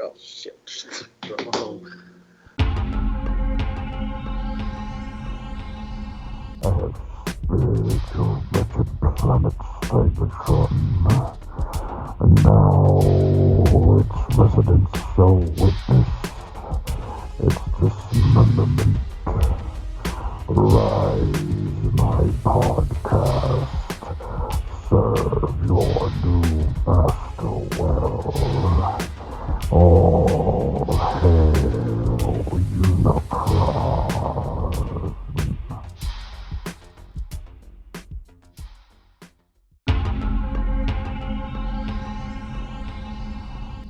Oh, shit. Drop my phone. I have spared your wretched planet Cybertron, and now its residents shall witness its dismemberment. Rise, my podcast, serve your new master well. All hail Unicron.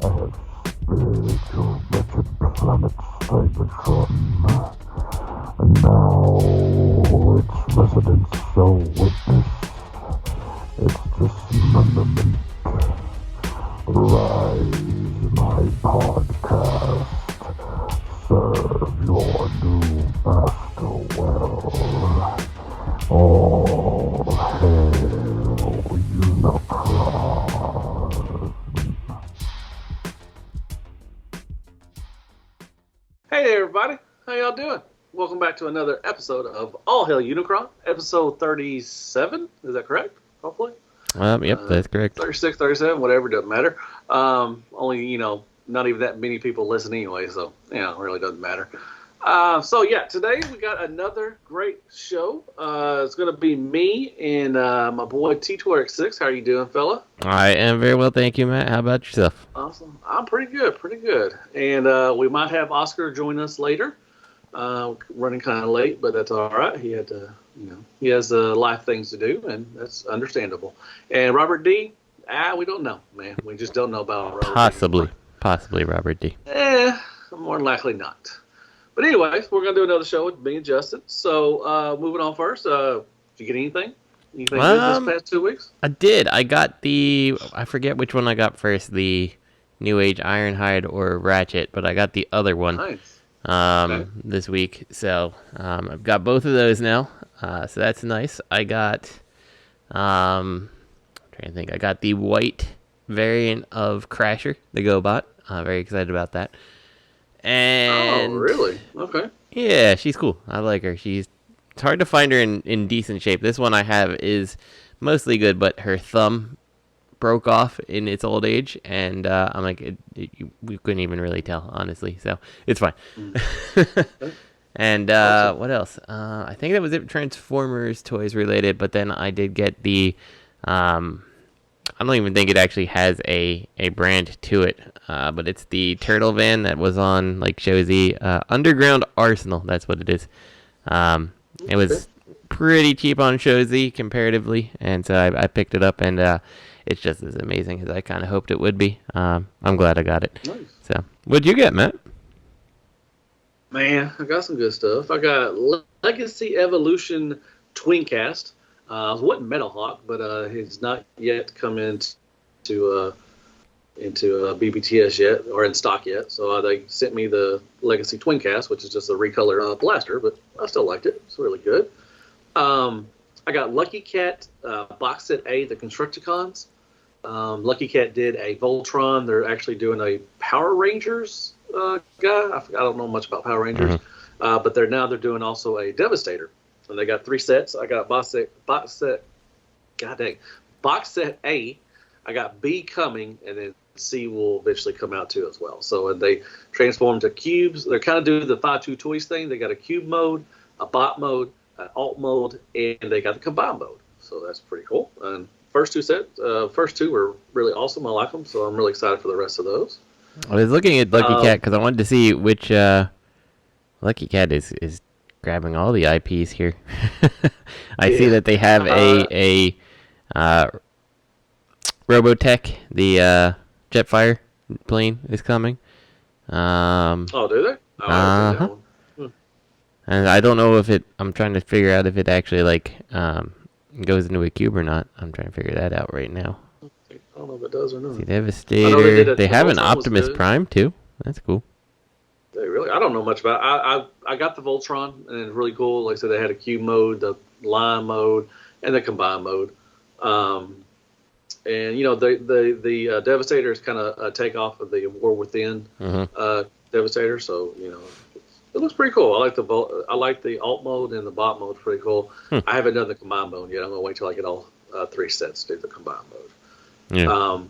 I have spared your wretched planet Cybertron, and now its residents shall witness its dismemberment. Rise, my podcast, serve your new master well. All hail Unicron. Hey there, everybody. How y'all doing? Welcome back to another episode of All Hail Unicron, episode 37. Is that correct? Hopefully. Yep, that's correct. 36, 37, whatever, doesn't matter. Only, not even that many people listen anyway, so, it really doesn't matter. Today we got another great show. It's going to be me and my boy T2RX6. How are you doing, fella? I am very well, thank you, Matt. How about yourself? Awesome. I'm pretty good. And we might have Oscar join us later. Running kind of late, but that's all right. He had to, he has life things to do, and that's understandable. And Robert D, we don't know, man. We just don't know about Robert Possibly Robert D. More than likely not. But anyway, we're going to do another show with me and Justin. So moving on first, did you get anything? Anything good this past 2 weeks? I did. I got I forget which one I got first, the New Age Ironhide or Ratchet, but I got the other one. Nice. This week. So I've got both of those now. So that's nice. I got I'm trying to think. I got the white variant of Crasher, the GoBot. Very excited about that. And oh, really? Okay. Yeah, she's cool. I like her. It's hard to find her in decent shape. This one I have is mostly good, but her thumb broke off in its old age, and I'm like, we couldn't even really tell, honestly, so it's fine. And awesome. What else? I think that was it, Transformers toys related, but then I did get the, I don't even think it actually has a brand to it, but it's the turtle van that was on, like, Shozy, Underground Arsenal, that's what it is. It was pretty cheap on Shozy, comparatively, and so I picked it up, and it's just as amazing as I kind of hoped it would be. I'm glad I got it. Nice. So, what'd you get, Matt? Man, I got some good stuff. I got Legacy Evolution Twincast. I was wanting Metal Hawk, but he's not yet come into BBTS yet, or in stock yet. So they sent me the Legacy Twincast, which is just a recolor blaster, but I still liked it. It's really good. I got Lucky Cat box set A, the Constructicons. Lucky Cat did a Voltron. They're actually doing a Power Rangers guy. I don't know much about Power Rangers, but they're doing also a Devastator, and they got 3 sets. I got box set A. I got B coming, and then C will eventually come out too as well. So and they transform to cubes. They're kind of doing the 5-2 Toys thing. They got a cube mode, a bot mode, an alt mode, and they got the combine mode. So that's pretty cool. And first two were really awesome. I like them, so I'm really excited for the rest of those. I was looking at Lucky Cat because I wanted to see which Lucky Cat is grabbing all the IPs here. I see that they have a Robotech, the Jetfire plane is coming. Oh, do they? Oh, and I don't know if I'm trying to figure out if it actually goes into a cube or not. I'm trying to figure that out right now. I don't know if it does or not. See, Devastator. They have an Optimus Prime too. That's cool. I don't know much about it. I got the Voltron, and it's really cool. Like I said, they had a cube mode, the line mode, and the combine mode. And the Devastator is kind of a takeoff of the War Within Devastator, so it looks pretty cool. I like the alt mode and the bot mode. Pretty cool. I haven't done the combine mode yet. I'm gonna wait till I get all 3 sets to do the combine mode. Yeah.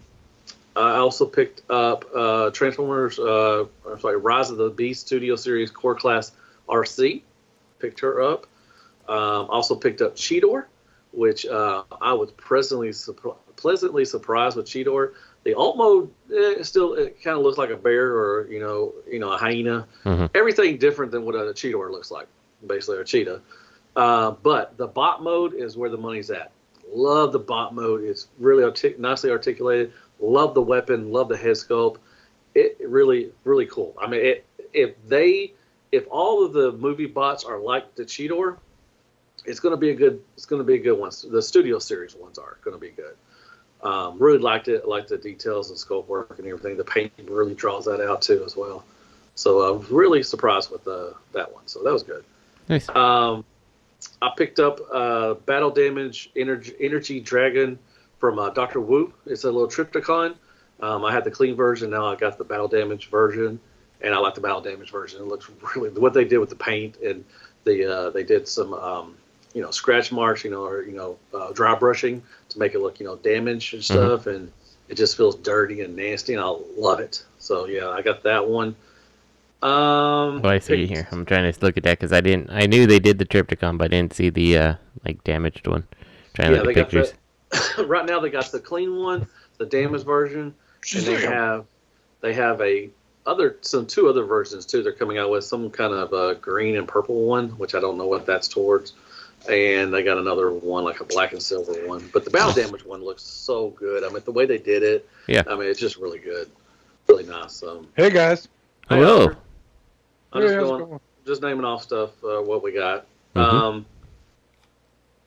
I also picked up Transformers. Rise of the Beast Studio Series Core Class RC. Picked her up. Also picked up Cheetor, which I was pleasantly surprised with Cheetor. The alt mode it kind of looks like a bear or a hyena. Everything different than what a Cheetor looks like, basically, or a cheetah. But the bot mode is where the money's at. Love the bot mode. It's really nicely articulated. Love the weapon. Love the head sculpt. It really, really cool. I mean, if all of the movie bots are like the Cheetor, it's going to be a good one. The Studio Series ones are going to be good. Really liked it. Liked the details and scope work and everything. The paint really draws that out too as well. So I was really surprised with that one. So that was good. Nice. I picked up Battle Damage Energy Dragon from Dr. Wu. It's a little Trypticon. I had the clean version. Now I got the Battle Damage version, and I like the Battle Damage version. It looks really what they did with the paint, and they did some scratch marks, dry brushing to make it look damaged and stuff, and it just feels dirty and nasty, and I love it. So yeah, I got that one. I see here. I'm trying to look at that because I knew they did the Trypticon, but I didn't see the damaged one. Trying to look at pictures. Right now they got the clean one, the damaged version, and they have two other versions too. They're coming out with some kind of green and purple one, which I don't know what that's towards. And they got another one, like a black and silver one. But the Battle Damage one looks so good. I mean, the way they did it, I mean, it's just really good. Really nice. Hey, guys. Hello. I'm just naming off stuff, what we got. I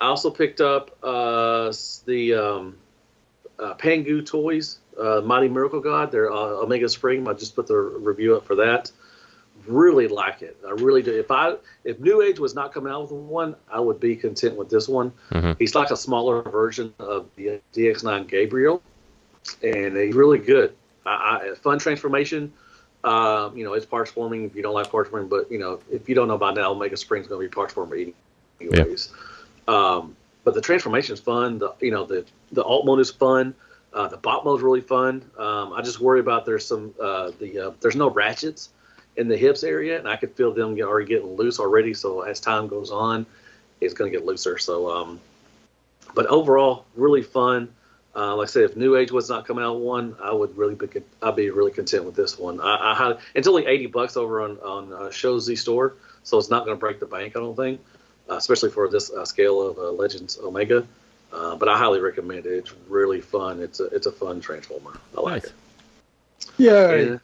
also picked up the Pangu toys, Mighty Miracle God. They're Omega Supreme. I just put the review up for that. Really like it. I really do. If New Age was not coming out with one, I would be content with this one. He's like a smaller version of the DX9 Gabriel, and he's really good. Fun transformation. It's parts forming if you don't like parts forming, but if you don't know by now, Omega Spring's going to be parts forming anyways. But the transformation is fun. The alt mode is fun. The bot mode is really fun. I just worry about there's no ratchets in the hips area, and I could feel them already getting loose already. So as time goes on, it's going to get looser. So, but overall, really fun. Like I said, if New Age was not coming out one, I'd be really content with this one. It's only $80 over on Shoutouts store, so it's not going to break the bank, I don't think, especially for this scale of Legends Omega. But I highly recommend it. It's really fun. It's a fun Transformer. I like it. Yeah.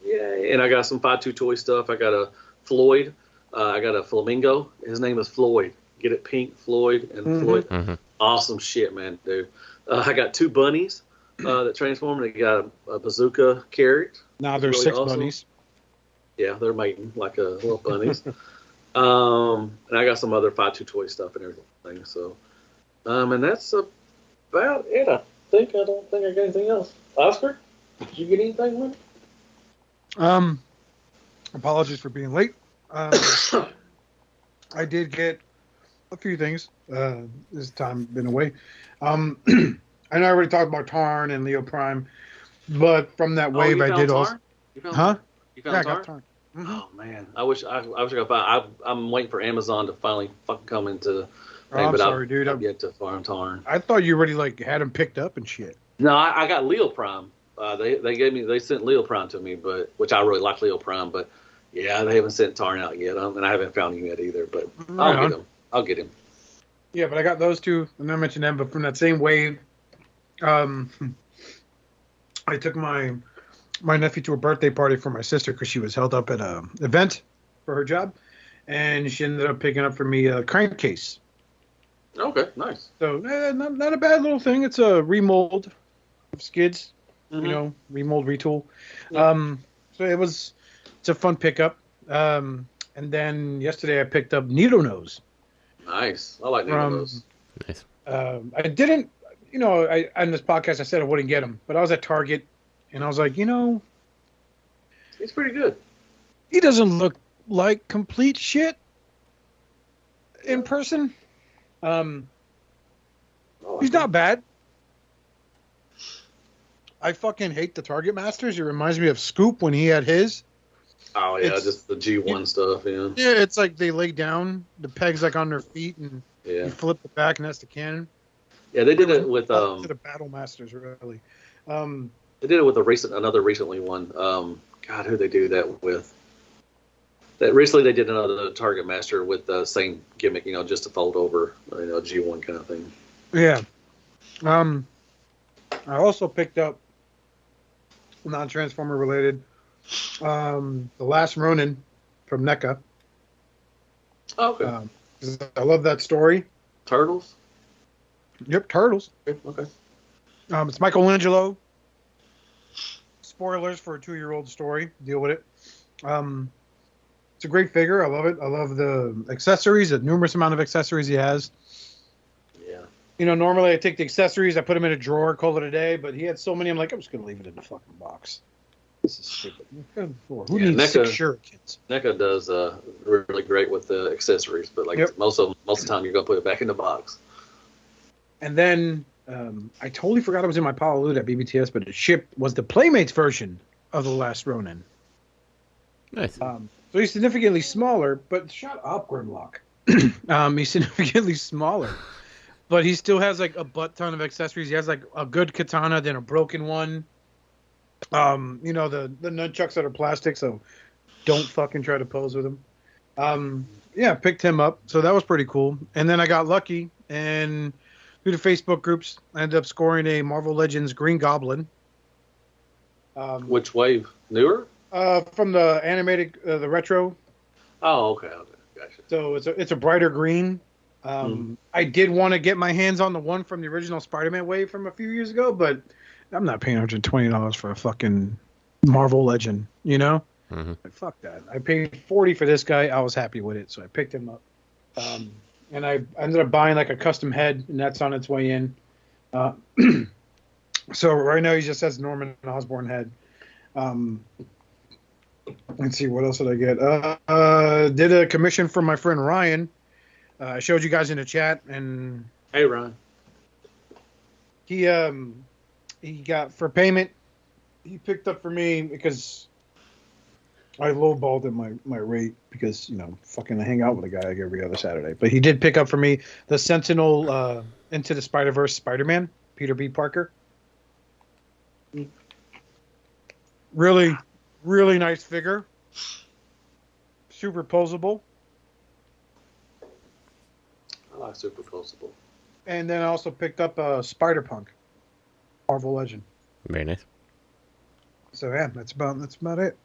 And I got some 5.2 toy stuff. I got a Floyd. I got a Flamingo. His name is Floyd. Get it, Pink Floyd and Floyd. Awesome shit, man, dude. I got 2 bunnies that transform. They got a bazooka carrot. Now there's really 6 awesome bunnies. Yeah, they're mating like little bunnies. And I got some other 5.2 toy stuff and everything. So, and that's about it. I don't think I got anything else. Oscar, did you get anything, man? Apologies for being late. I did get a few things. This time been away. I know I already talked about Tarn and Leo Prime, but from that wave I did also. You found I got Tarn? Oh man, I wish I could find. I'm waiting for Amazon to finally fucking come into. I'm sorry, dude. I've yet to farm Tarn. I thought you already had them picked up and shit. No, I got Leo Prime. They sent Leo Prime to me, which I really like Leo Prime, but yeah, they haven't sent Tarn out yet, and I haven't found him yet either. But I'll get him. Yeah, but I got those 2, and I mentioned them. But from that same wave, I took my nephew to a birthday party for my sister because she was held up at an event for her job, and she ended up picking up for me a crankcase. Okay, nice. So not a bad little thing. It's a remold of skids, remold retool. Yeah. So it's a fun pickup. And then yesterday I picked up Needle Nose. Nice. I like Needle Nose. Nice. I didn't. you know, on this podcast I said I wouldn't get him, but I was at Target and I was like, you know, He's pretty good. he doesn't look like complete shit in person. He's not bad. I fucking hate the Target Masters. It reminds me of Scoop when he had his. Oh yeah, just the G1 stuff. Yeah. Yeah, it's like they lay down the pegs like on their feet and Yeah. you flip it back and that's the cannon. Yeah, they did it with To the Battle Masters, really. They did it with another recently one. God, who they do that with? That recently they did another Target Master with the same gimmick, you know, just to fold over, you know, G1 kind of thing. Yeah. I also picked up non-Transformer related The Last Ronin from NECA. Oh, okay. I love that story. Turtles? Yep, Turtles. Okay. It's Michelangelo. Spoilers for a 2-year-old story. Deal with it. It's a great figure. I love it. I love the accessories, the numerous amount of accessories he has. Yeah. You know, normally I take the accessories, I put them in a drawer, call it a day, but he had so many, I'm like, I'm just going to leave it in the fucking box. This is stupid. Who needs NECA, 6 shurikens? NECA does really great with the accessories, but like most of the time you're going to put it back in the box. And then I totally forgot it was in my pile of loot at BBTS, but it shipped was the Playmates version of The Last Ronin. Nice. So he's significantly smaller, but shut up, Grimlock. He's significantly smaller, but he still has like a butt ton of accessories. He has like a good katana, then a broken one. You know, the nunchucks that are plastic, so don't fucking try to pose with him. Yeah, picked him up, so that was pretty cool. And then I got lucky, and through the Facebook groups, I ended up scoring a Marvel Legends Green Goblin. Which wave? Newer? From the animated, the retro. Oh, okay. Gotcha. So it's a brighter green. I did want to get my hands on the one from the original Spider-Man wave from a few years ago, but I'm not paying $120 for a fucking Marvel Legend, you know? Mm-hmm. Like, fuck that. I paid $40 for this guy. I was happy with it, so I picked him up. And I ended up buying like a custom head, and that's on its way in. So right now he just has Norman Osborn head. Let's see, what else did I get? Did a commission for my friend Ryan. I showed you guys in the chat, and Hey, Ryan. he got for payment. He picked up for me because I lowballed in my rate because, you know, fucking I hang out with a guy like every other Saturday. But he did pick up for me the Sentinel Into the Spider-Verse Spider-Man, Peter B. Parker. Really, really nice figure. Super posable. I like Superposable. And then I also picked up a Spider-Punk, Marvel Legend. Very nice. So yeah, that's about it.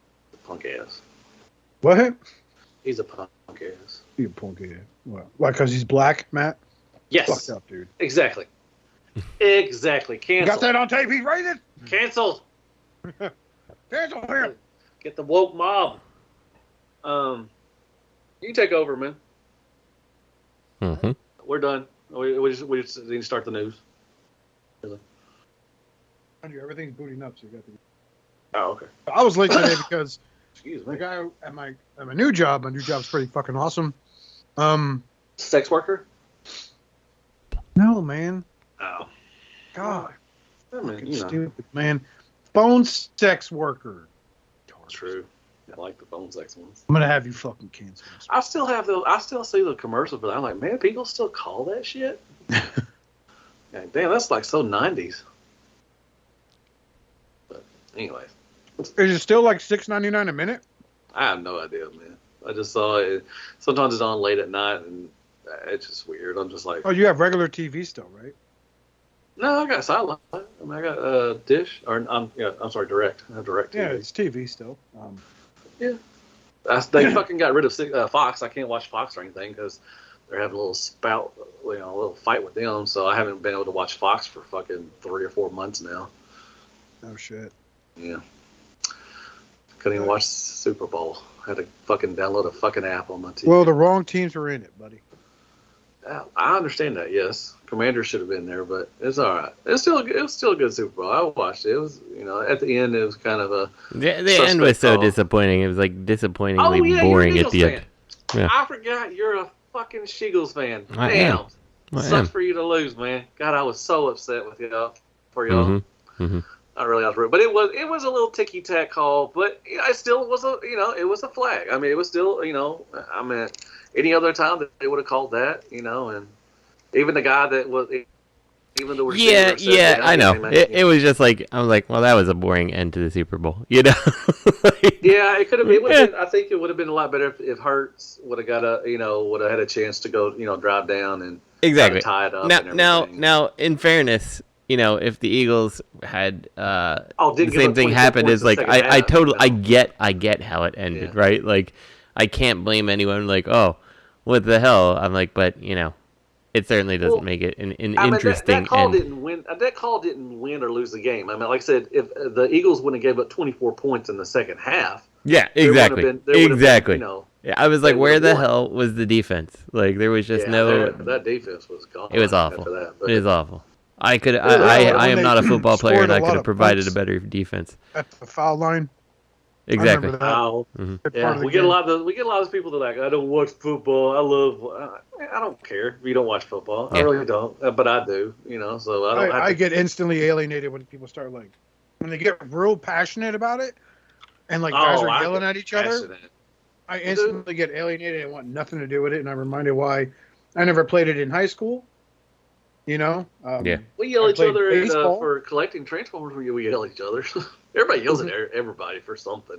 Punk ass. What? He's a punk ass. You punk ass. What? Why? Because he's black, Matt? Yes. Fucked up, dude. Exactly. Exactly. Cancel. Got that on tape? He's rated. Canceled. Cancel him. Get the woke mob. You can take over, man. Mm-hmm. We're done. We just need to start the news. Really? Everything's booting up, so you got to. Oh, okay. I was late today because Excuse the me. guy at my new job. My new job's pretty fucking awesome. Sex worker? No, man. Oh. God, I mean, fucking you know, stupid, man. Phone sex worker. true. I like the phone sex ones. I'm gonna have you fucking cancel this. I still see the commercials, but I'm like, man, people still call that shit? God, damn, that's like so 90s. But anyway. Is it still like $6.99 a minute? I have no idea, man. I just saw it. Sometimes it's on late at night, and it's just weird. I'm just like, Oh, you have regular TV still, right? no, I got satellite. I mean, I got Dish, or I'm sorry, Direct. I have Direct TV. Yeah, it's TV still. They fucking got rid of Fox. I can't watch Fox or anything because they're having a little a little fight with them. So I haven't been able to watch Fox for fucking 3 or 4 months now. Oh shit. Yeah. Couldn't even watch Super Bowl. I had to fucking download a fucking app on my TV. Well, the wrong teams were in it, buddy. I understand that, yes. Commander should have been there, but it's all right. It was still a good Super Bowl. I watched it. It was, at the end, it was kind of a the end was so disappointing. It was like disappointingly boring at the end. Yeah. I forgot you're a fucking Eagles fan. I Damn. am. Sucks for you to lose, man. God, I was so upset with y'all for y'all. Mm-hmm. I really was rude, but it was a little ticky tack call, but it still was it was a flag. I mean, it was still I mean, any other time that they would have called that, and even the guy that was. Even though yeah, I know. It was just like I was like, well, that was a boring end to the Super Bowl, Yeah, it could have. It would have been. I think it would have been a lot better if Hurts would have got would have had a chance to go, drive down and tie it up. Now, in fairness, if the Eagles had the same thing happened, is like I get how it ended, right? Like I can't blame anyone. Like, oh, what the hell? I'm like, but it certainly doesn't make it an interesting that call didn't win. That call didn't win or lose the game. I mean, like I said, if the Eagles wouldn't have gave up 24 points in the second half, exactly. Been, I was like, where the hell was the defense? Like, there was just no. That defense was gone. It was awful. It was awful. I am not a football player, and I could have provided a better defense at the foul line. Exactly. Yeah, we get a lot of those people that are like, I don't watch football. I don't care if you don't watch football. I really don't, but I do. So I don't. I get instantly alienated when people start when they get real passionate about it, and guys are yelling at each other. I instantly get alienated and want nothing to do with it, and I'm reminded why I never played it in high school. We yell at each other for collecting Transformers. We yell at each other. Everybody yells at everybody for something.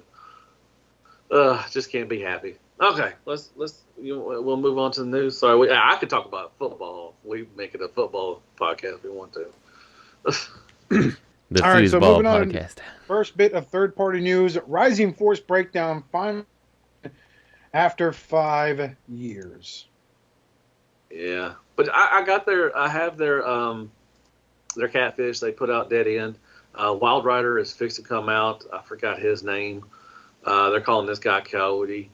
Just can't be happy. Okay, we'll move on to the news. Sorry, I could talk about football. We make it a football podcast if we want to. The foosball podcast. First bit of third-party news: Rising Force breakdown finally after 5 years. Yeah, but I got I have their catfish. They put out Dead End. Wild Rider is fixed to come out. I forgot his name. They're calling this guy Coyote.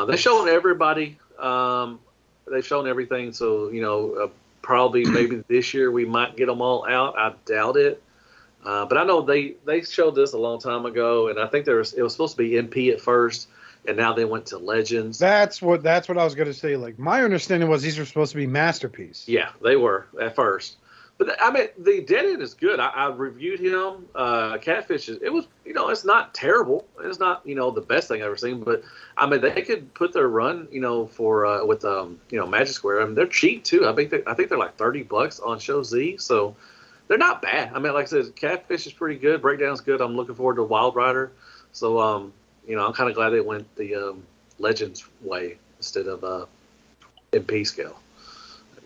They've shown everybody. They've shown everything. So, probably maybe this year we might get them all out. I doubt it. But I know they showed this a long time ago, and I think it was supposed to be MP at first, and now they went to Legends. That's what I was going to say. Like, my understanding was these were supposed to be Masterpiece. Yeah, they were at first. But I mean, the Dead End is good. I reviewed him. Catfish it was, it's not terrible. It's not, the best thing I've ever seen. But I mean, they could put their run, for with Magic Square. I mean, they're cheap too. I think they're like $30 on Show Z. So they're not bad. I mean, like I said, Catfish is pretty good. Breakdown's good. I'm looking forward to Wild Rider. So I'm kind of glad they went the Legends way instead of MP scale.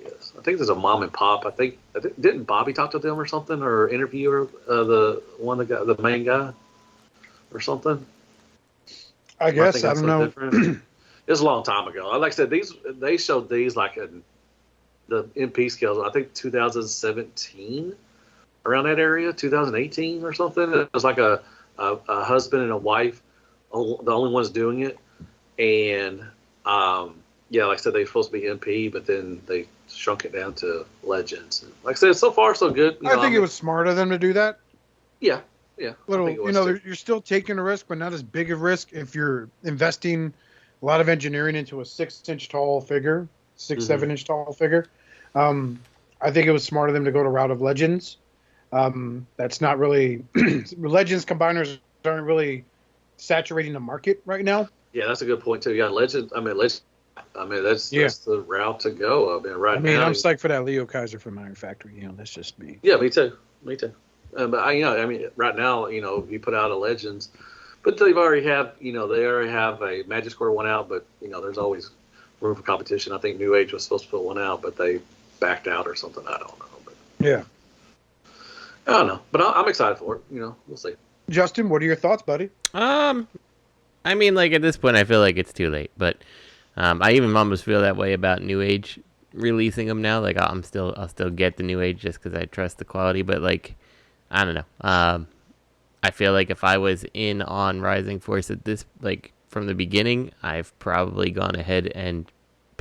Yes. I think there's a mom and pop. I think didn't Bobby talk to them or something, or interview the main guy or something. I guess I don't know. It was a long time ago. Like I said, they showed these like in the MP scales. I think 2017, around that area, 2018 or something. It was like a husband and a wife, the only ones doing it, and like I said, they were supposed to be MP, but then they shrunk it down to Legends. Like I said, so far so good. I think it was smart of them to do that. Yeah. You're still taking a risk, but not as big a risk if you're investing a lot of engineering into a 6-inch tall figure, 7-inch tall figure. I think it was smart of them to go to route of Legends. That's not really Legends combiners aren't really saturating the market right now. Yeah, that's a good point too. Yeah, Legends. That's the route to go. Now, I'm psyched for that Leo Kaiser from Iron Factory. That's just me. Yeah, me too. But right now, you put out a Legends, but they already have a Magic Square one out, but there's always room for competition. I think New Age was supposed to put one out, but they backed out or something. I don't know. But yeah, I don't know. But I'm excited for it. We'll see. Justin, what are your thoughts, buddy? I mean, like at this point, I feel like it's too late, but. I even almost feel that way about New Age releasing them now. Like I'll still get the New Age just because I trust the quality. But like, I don't know. I feel like if I was in on Rising Force at this from the beginning, I've probably gone ahead and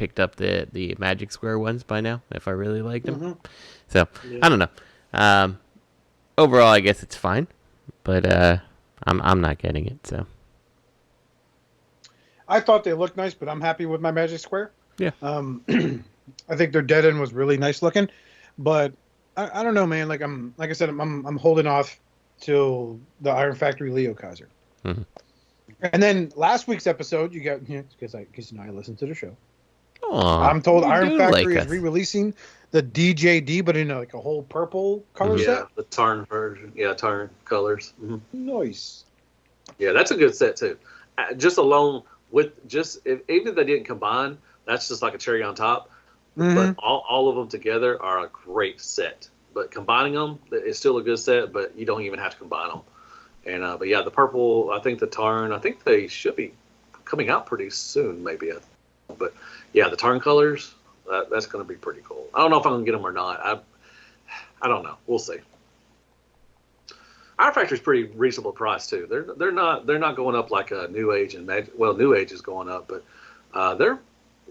picked up the Magic Square ones by now if I really liked them. Mm-hmm. So I don't know. Overall, I guess it's fine, but I'm not getting it. So I thought they looked nice, but I'm happy with my Magic Square. yeah. I think their dead end was really nice looking, but I don't know, man. Like I said, I'm holding off till the Iron Factory Leo Kaiser. Mm-hmm. And then last week's episode, you got because I listened to the show. Aww, I'm told Iron Factory like is re-releasing the DJD, but in like a whole purple color Yeah, set. the Tarn version. Yeah, Tarn colors. Mm-hmm. Nice. Yeah, that's a good set too. Just alone with even if they didn't combine, that's just like a cherry on top. Mm-hmm. But all of them together are a great set. But combining them, it's still a good set. But you don't even have to combine them. And but yeah, the purple. I think the Tarn. I think they should be coming out pretty soon, maybe. But yeah, the Tarn colors. That's going to be pretty cool. I don't know if I'm going to get them or not. I don't know. We'll see. Iron Factory's pretty reasonable price too. They're not going up like a New Age and Magic. Well, New Age is going up, but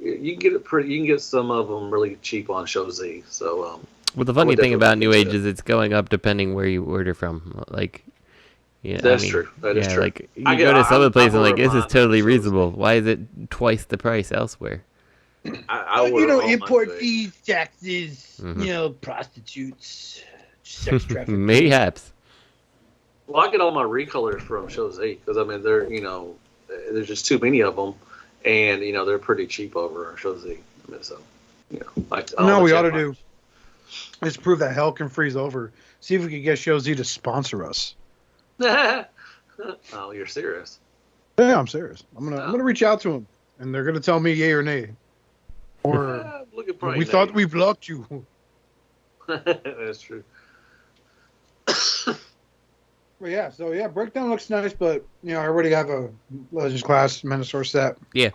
you can get some of them really cheap on Show Z. So well, the funny thing about New Age is it's going up depending where you order from. Like, yeah, that's true. That is true. Like you go to some other place and like this is totally reasonable. Why is it twice the price elsewhere? I import fees, taxes, prostitutes, sex trafficking. Mayhaps. Well, I get all my recolors from Show Z because I mean there's just too many of them, and they're pretty cheap over Show Z. I mean, so like we ought to do is prove that hell can freeze over. See if we can get Show Z to sponsor us. Oh, you're serious? Yeah, I'm serious. I'm gonna reach out to them, and they're gonna tell me yay or nay. Or we thought we blocked you. That's true. Well, yeah, Breakdown looks nice, but I already have a Legends Class Menasor set. Yeah,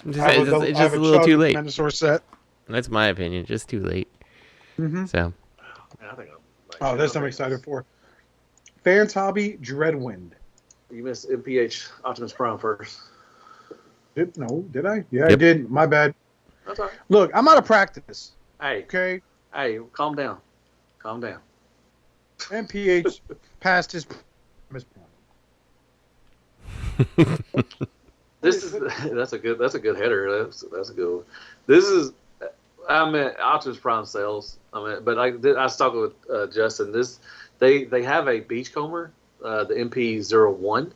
it's just a little too late. Menasor set. That's my opinion. Just too late. Mm-hmm. So. I think this I'm excited for. FansHobby Dreadwind. You missed MPH Optimus Prime first. Did I? Yeah, Yep. I did. My bad. That's all right. Look, I'm out of practice. Hey, Okay. hey, calm down. Calm down. MPH passed his Optimus Prime. That's a good header. That's a good one. This is Optimus Prime sales. But I was talking with Justin. They have a beachcomber, the MP01.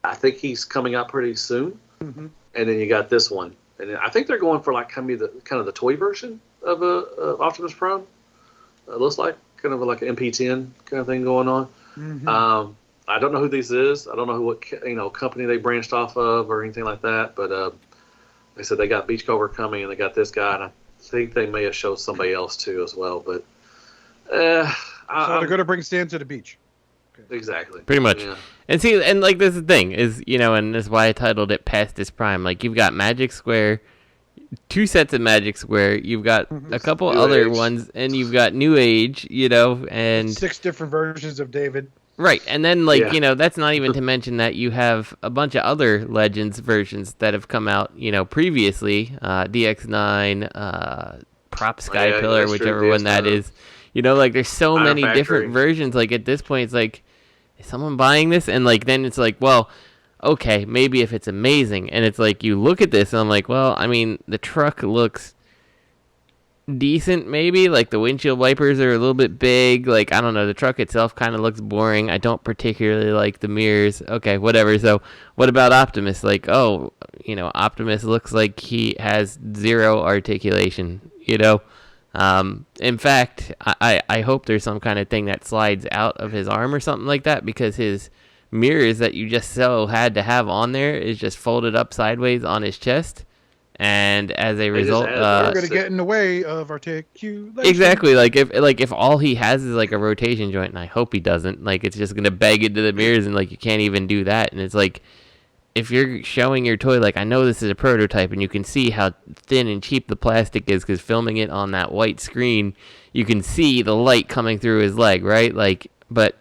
I think he's coming out pretty soon. Mm-hmm. And then you got this one, and I think they're going for like kind of the toy version of Optimus Prime. It looks like kind of like an MP10 kind of thing going on. Mm-hmm. I don't know who this is. I don't know what company they branched off of or anything like that. But they said they got Beachcomber coming, and they got this guy, and I think they may have showed somebody else too as well. But so they're going to bring Stan to the beach. Okay. Exactly. Pretty much. Yeah. And see, and like this is the thing is, and this is why I titled it Past His Prime. Like you've got Magic Square, 2 sets of Magic Square. You've got a couple New other Age. ones, and you've got New Age, and 6 different versions of David. right. And then like, Yeah. that's not even to mention that you have a bunch of other Legends versions that have come out, previously, DX9, Prop Sky yeah, Pillar, that's true, whichever one that DX9. is. Like there's so Iron many Factory. different versions. Like at this point, it's like, is someone buying this? And like then it's like, well, okay, maybe if it's amazing. And it's like you look at this and I'm like, well, I mean, the truck looks decent, maybe. Like the windshield wipers are a little bit big. Like I don't know, the truck itself kind of looks boring. I don't particularly like the mirrors. Okay, whatever. So what about Optimus? Like, oh, Optimus looks like he has 0 articulation. In fact, I hope there's some kind of thing that slides out of his arm or something like that, because his mirrors that you just so had to have on there is just folded up sideways on his chest, and as a result, We're going to get in the way of articulation. exactly. Like if all he has is like a rotation joint, and I hope he doesn't. Like it's just gonna bag into the mirrors, and like you can't even do that. And it's like, if you're showing your toy, like I know this is a prototype, and you can see how thin and cheap the plastic is, because filming it on that white screen, you can see the light coming through his leg, right? Like, but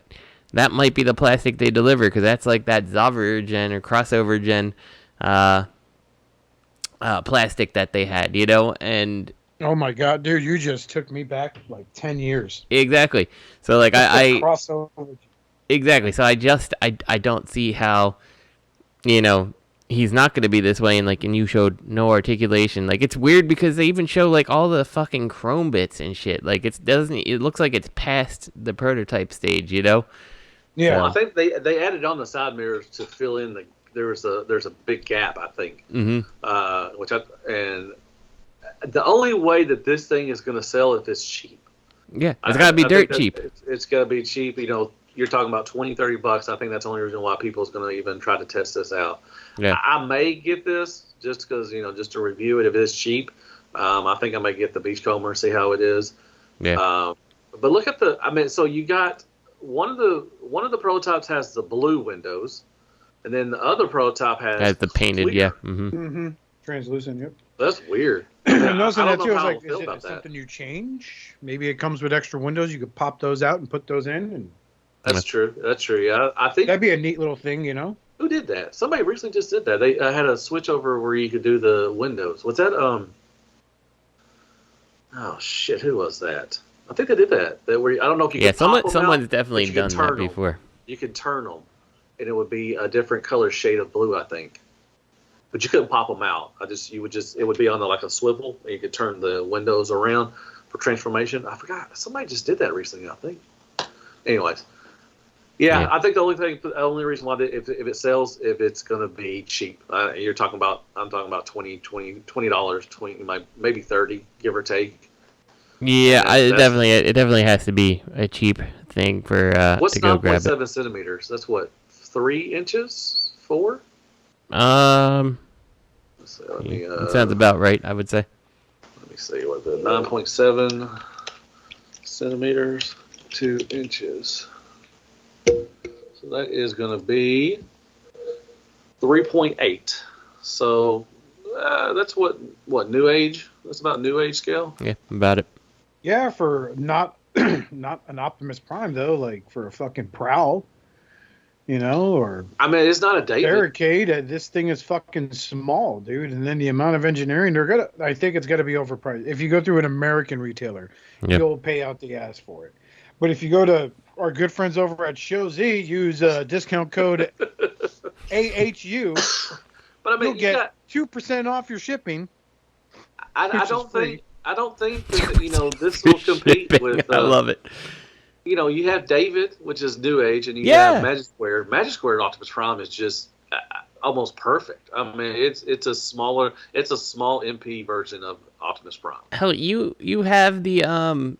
that might be the plastic they deliver, because that's like that Zauber gen or crossover gen plastic that they had, you know, and Oh my god, dude, you just took me back like 10 years. exactly. So like I crossover. exactly. So I don't see how, you know, he's not going to be this way, and you showed no articulation. Like, it's weird because they even show like all the fucking chrome bits and shit. Like, it looks like it's past the prototype stage, you know? Yeah. Well, I think they added on the side mirrors to fill in there's a big gap, I think. Mm-hmm. And the only way that this thing is going to sell if it's cheap. Yeah, it's got to be dirt cheap. It's got to be cheap. You know, you're talking about $20-$30. I think that's the only reason why people's going to even try to test this out. Yeah. I may get this just because, you know, just to review it if it's cheap. I think I may get the Beachcomber and see how it is. Yeah. But look at so you got one of the prototypes has the blue windows, and then the other prototype has the painted, clear. yeah. Mm-hmm. Mm-hmm. Translucent, yep. That's weird. And noticing I that don't too, know I how was I feel like, about is it that. something you change? Maybe it comes with extra windows. You could pop those out and put those in, and That's true. That's true. Yeah, I think that'd be a neat little thing, you know. who did that? Somebody recently just did that. They had a switch over where you could do the windows. What's that? Oh shit! Who was that? I think they did that. I don't know if you. Yeah, could pop them someone's out, definitely but you could done that turn 'em. before. You could turn them, and it would be a different color shade of blue, I think. But you couldn't pop them out. It would be on like a swivel, and you could turn the windows around for transformation. I forgot. Somebody just did that recently, I think. Anyways, yeah. I think the only reason why if it sells, if it's going to be cheap. I'm talking about $20, maybe $30, give or take. Yeah, it definitely has to be a cheap thing for What's to go grab it. 9.7 centimeters? That's what, 3 inches, 4. It sounds about right, I would say. Let me see what the 9.7 centimeters, 2 inches. So that is going to be 3.8. So that's what new age? That's about new age scale. Yeah, about it. Yeah, for not not an Optimus Prime though, like for a fucking Prowl, you know, or I mean, it's not a David. Barricade. This thing is fucking small, dude. And then the amount of engineering I think it's gonna be overpriced. If you go through an American retailer, you'll pay out the ass for it. But if you go to our good friends over at ShowZ, use discount code AHU, but I mean, you'll get 2% off your shipping. I don't think that, you know, this will compete with. I love it. You know, you have David, which is new age, and you have Magic Square. Magic Square Optimus Prime is just almost perfect. I mean, it's a small MP version of Optimus Prime. Hell, you have the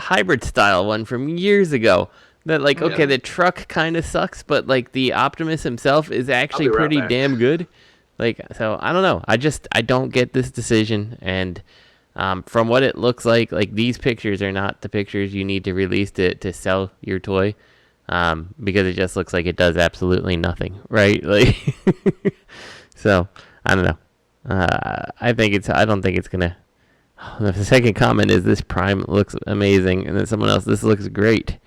hybrid style one from years ago. That the truck kind of sucks, but like the Optimus himself is actually pretty damn good. So I don't know. I don't get this decision, and from what it looks like these pictures are not the pictures you need to release to sell your toy, because it just looks like it does absolutely nothing, right? Like, so I don't know. I don't think it's gonna. The second comment is this Prime looks amazing, and then someone else, this looks great.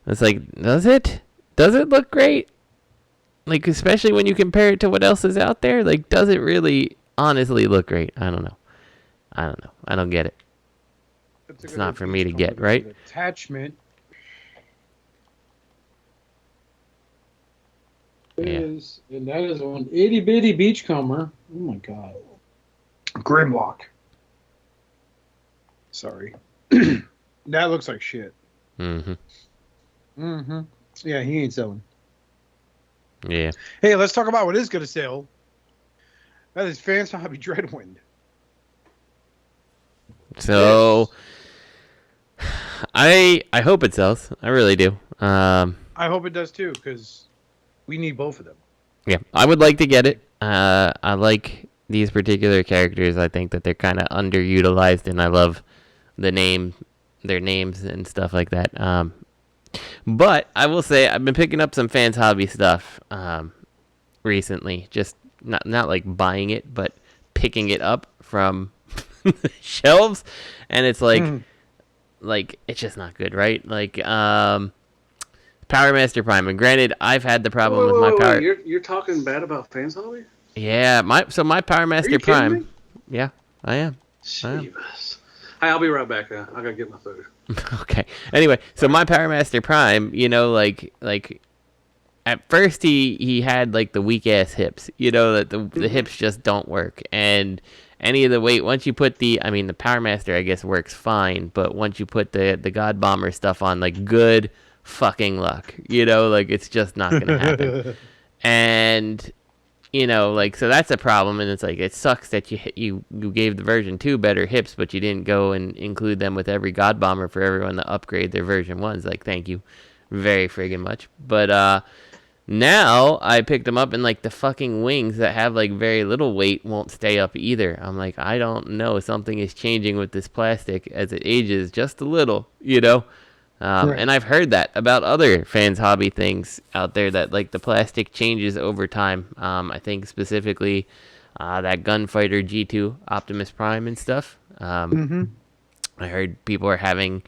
It's like, does it? Does it look great? Like, especially when you compare it to what else is out there, like, does it really honestly look great? I don't know. I don't get it. It's not for me to get, right? Attachment is, and that is an itty bitty Beachcomber. Oh my god. Grimlock. Sorry. That looks like shit. Mm-hmm. Mm-hmm. Yeah, he ain't selling. Yeah. Hey, let's talk about what is going to sell. That is FansHobby Dreadwind. So, I hope it sells. I really do. I hope it does too, because we need both of them. Yeah, I would like to get it. I like these particular characters. I think that they're kind of underutilized, and I love their names and stuff like that. But I will say I've been picking up some FansHobby stuff recently. Just not like buying it, but picking it up from the shelves, and it's like it's just not good, right? Like Power Master Prime. And granted, I've had the problem with my Power. You're talking bad about FansHobby? Yeah, my Power Master Prime. Me? Yeah, I am. Jeebus. Hey, I'll be right back. I gotta get my food. Okay. Anyway, so my Power Master Prime, like at first he had like the weak ass hips, that the hips just don't work, and any of the weight once you put the Power Master I guess works fine, but once you put the God Bomber stuff on, like, good fucking luck, like it's just not gonna happen. And so that's a problem, and it's like it sucks that you gave the version 2 better hips, but you didn't go and include them with every God Bomber for everyone to upgrade their version 1s. Like, thank you very friggin' much. But now I picked them up, and like the fucking wings that have like very little weight won't stay up either. I'm like, I don't know, something is changing with this plastic as it ages just a little, Right. And I've heard that about other Fans Hobby things out there, that like the plastic changes over time. I think specifically that Gunfighter G2 Optimus Prime and stuff. I heard people are having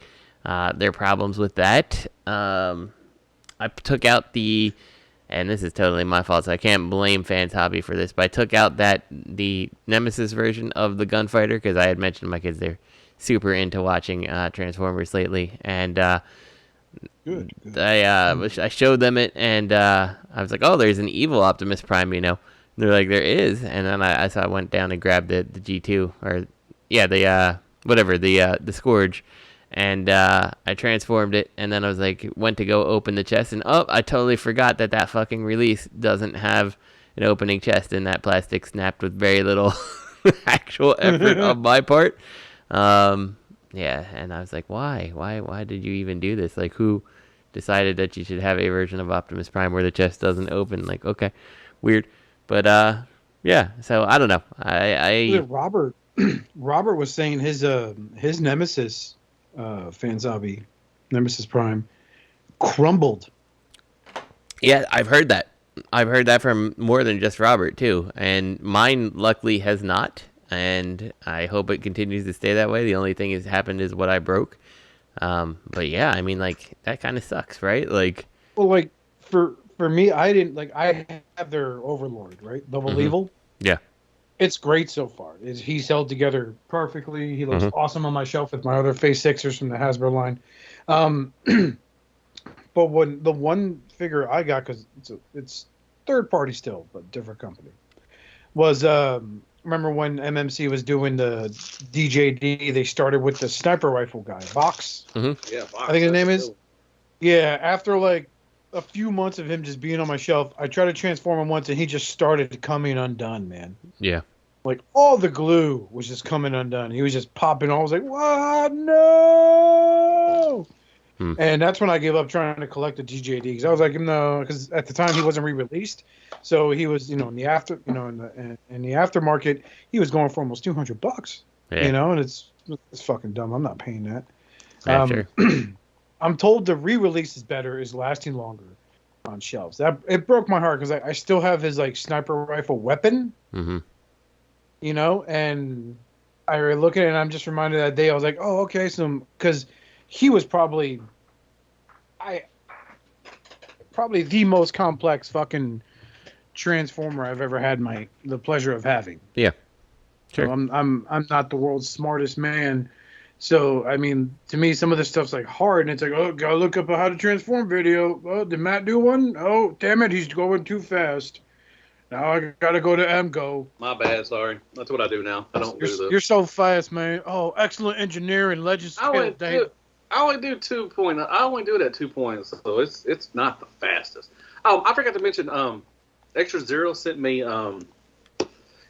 their problems with that. I took out and this is totally my fault, so I can't blame Fans Hobby for this, but I took out the Nemesis version of the Gunfighter because I had mentioned to my kids they're super into watching Transformers lately, and good. I showed them it, and I was like, oh, there's an evil Optimus Prime, And they're like, there is, and then I went down and grabbed the G2, or the Scourge, and I transformed it, and then I was like, went to go open the chest, and I totally forgot that fucking release doesn't have an opening chest, and that plastic snapped with very little actual effort on my part. Yeah, and I was like, why did you even do this? Like, who decided that you should have a version of Optimus Prime where the chest doesn't open? Like, okay, weird, but yeah. So I don't know. Robert was saying his Nemesis, Fans Hobby Nemesis Prime, crumbled. Yeah, I've heard that. I've heard that from more than just Robert too, and mine luckily has not. And I hope it continues to stay that way. The only thing that's happened is what I broke. But yeah, like, that kind of sucks, right? Like, well, like for me, I have their Overlord, right? Double Evil. Yeah, it's great so far. He's held together perfectly. He looks awesome on my shelf with my other Phase 6ers from the Hasbro line. But when the one figure I got, because it's third party still, but different company, was remember when MMC was doing the DJD, they started with the sniper rifle guy, Vox. Yeah, Vox, I think his name is. Yeah, after like a few months of him just being on my shelf, I tried to transform him once, and he just started coming undone, man. Yeah. Like, all the glue was just coming undone. He was just popping. I was like, what? No! And that's when I gave up trying to collect the DJD, because I was like, no, because at the time he wasn't re-released, so he was, in the aftermarket, he was going for almost $200, and it's fucking dumb. I'm not paying that. Sure. I'm told the re-release is lasting longer on shelves. It broke my heart because I still have his like sniper rifle weapon, and I look at it and I'm just reminded that day I was like, oh, okay, so because he was probably the most complex fucking Transformer I've ever had the pleasure of having. Yeah, sure. So I'm not the world's smartest man, so to me some of this stuff's like hard, and it's like, oh, gotta look up a how to transform video. Oh, did Matt do one? Oh, damn it, he's going too fast. Now I gotta go to MGO. My bad, sorry. That's what I do now. I don't do this. You're so fast, man. Oh, excellent engineering, legend scale data. I only do 2 point. I only do it at 2 points, so it's not the fastest. Oh, I forgot to mention. XTB sent me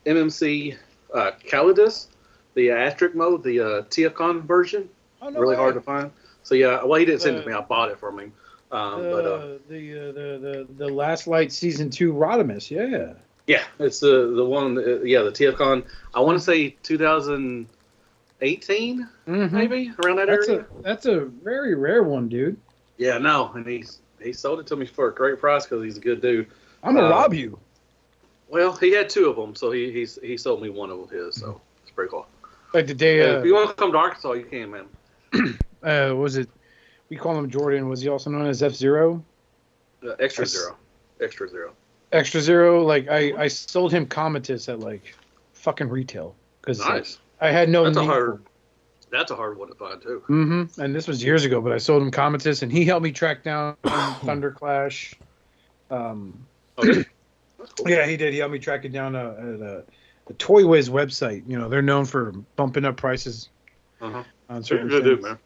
MMC Calidus, the asterisk mode, the TFCon version. Oh, no really way. Hard to find. So yeah, well, he didn't send it to me. I bought it from him. The Last Light Season 2 Rodimus, yeah. Yeah, it's the one. The TFCon. I want to say 2018, maybe around that area. That's a very rare one, dude. Yeah, no, and he sold it to me for a great price because he's a good dude. I'm gonna rob you. Well, he had 2 of them, so he sold me one of his. So it's pretty cool. Like the day. If you want to come to Arkansas, you can, man. Was it? We call him Jordan. Was he also known as F-Zero? XTB. XTB. Extra Zero, like I sold him Comitus at like fucking retail because Nice. I had no That's a need. That's a hard one to find too. Mm-hmm. And this was years ago, but I sold him Comitus, and he helped me track down Thunderclash. Okay. That's cool. Yeah, he did. He helped me track it down at a Toy Wiz website. You know, they're known for bumping up prices on certain Good things. dude, man.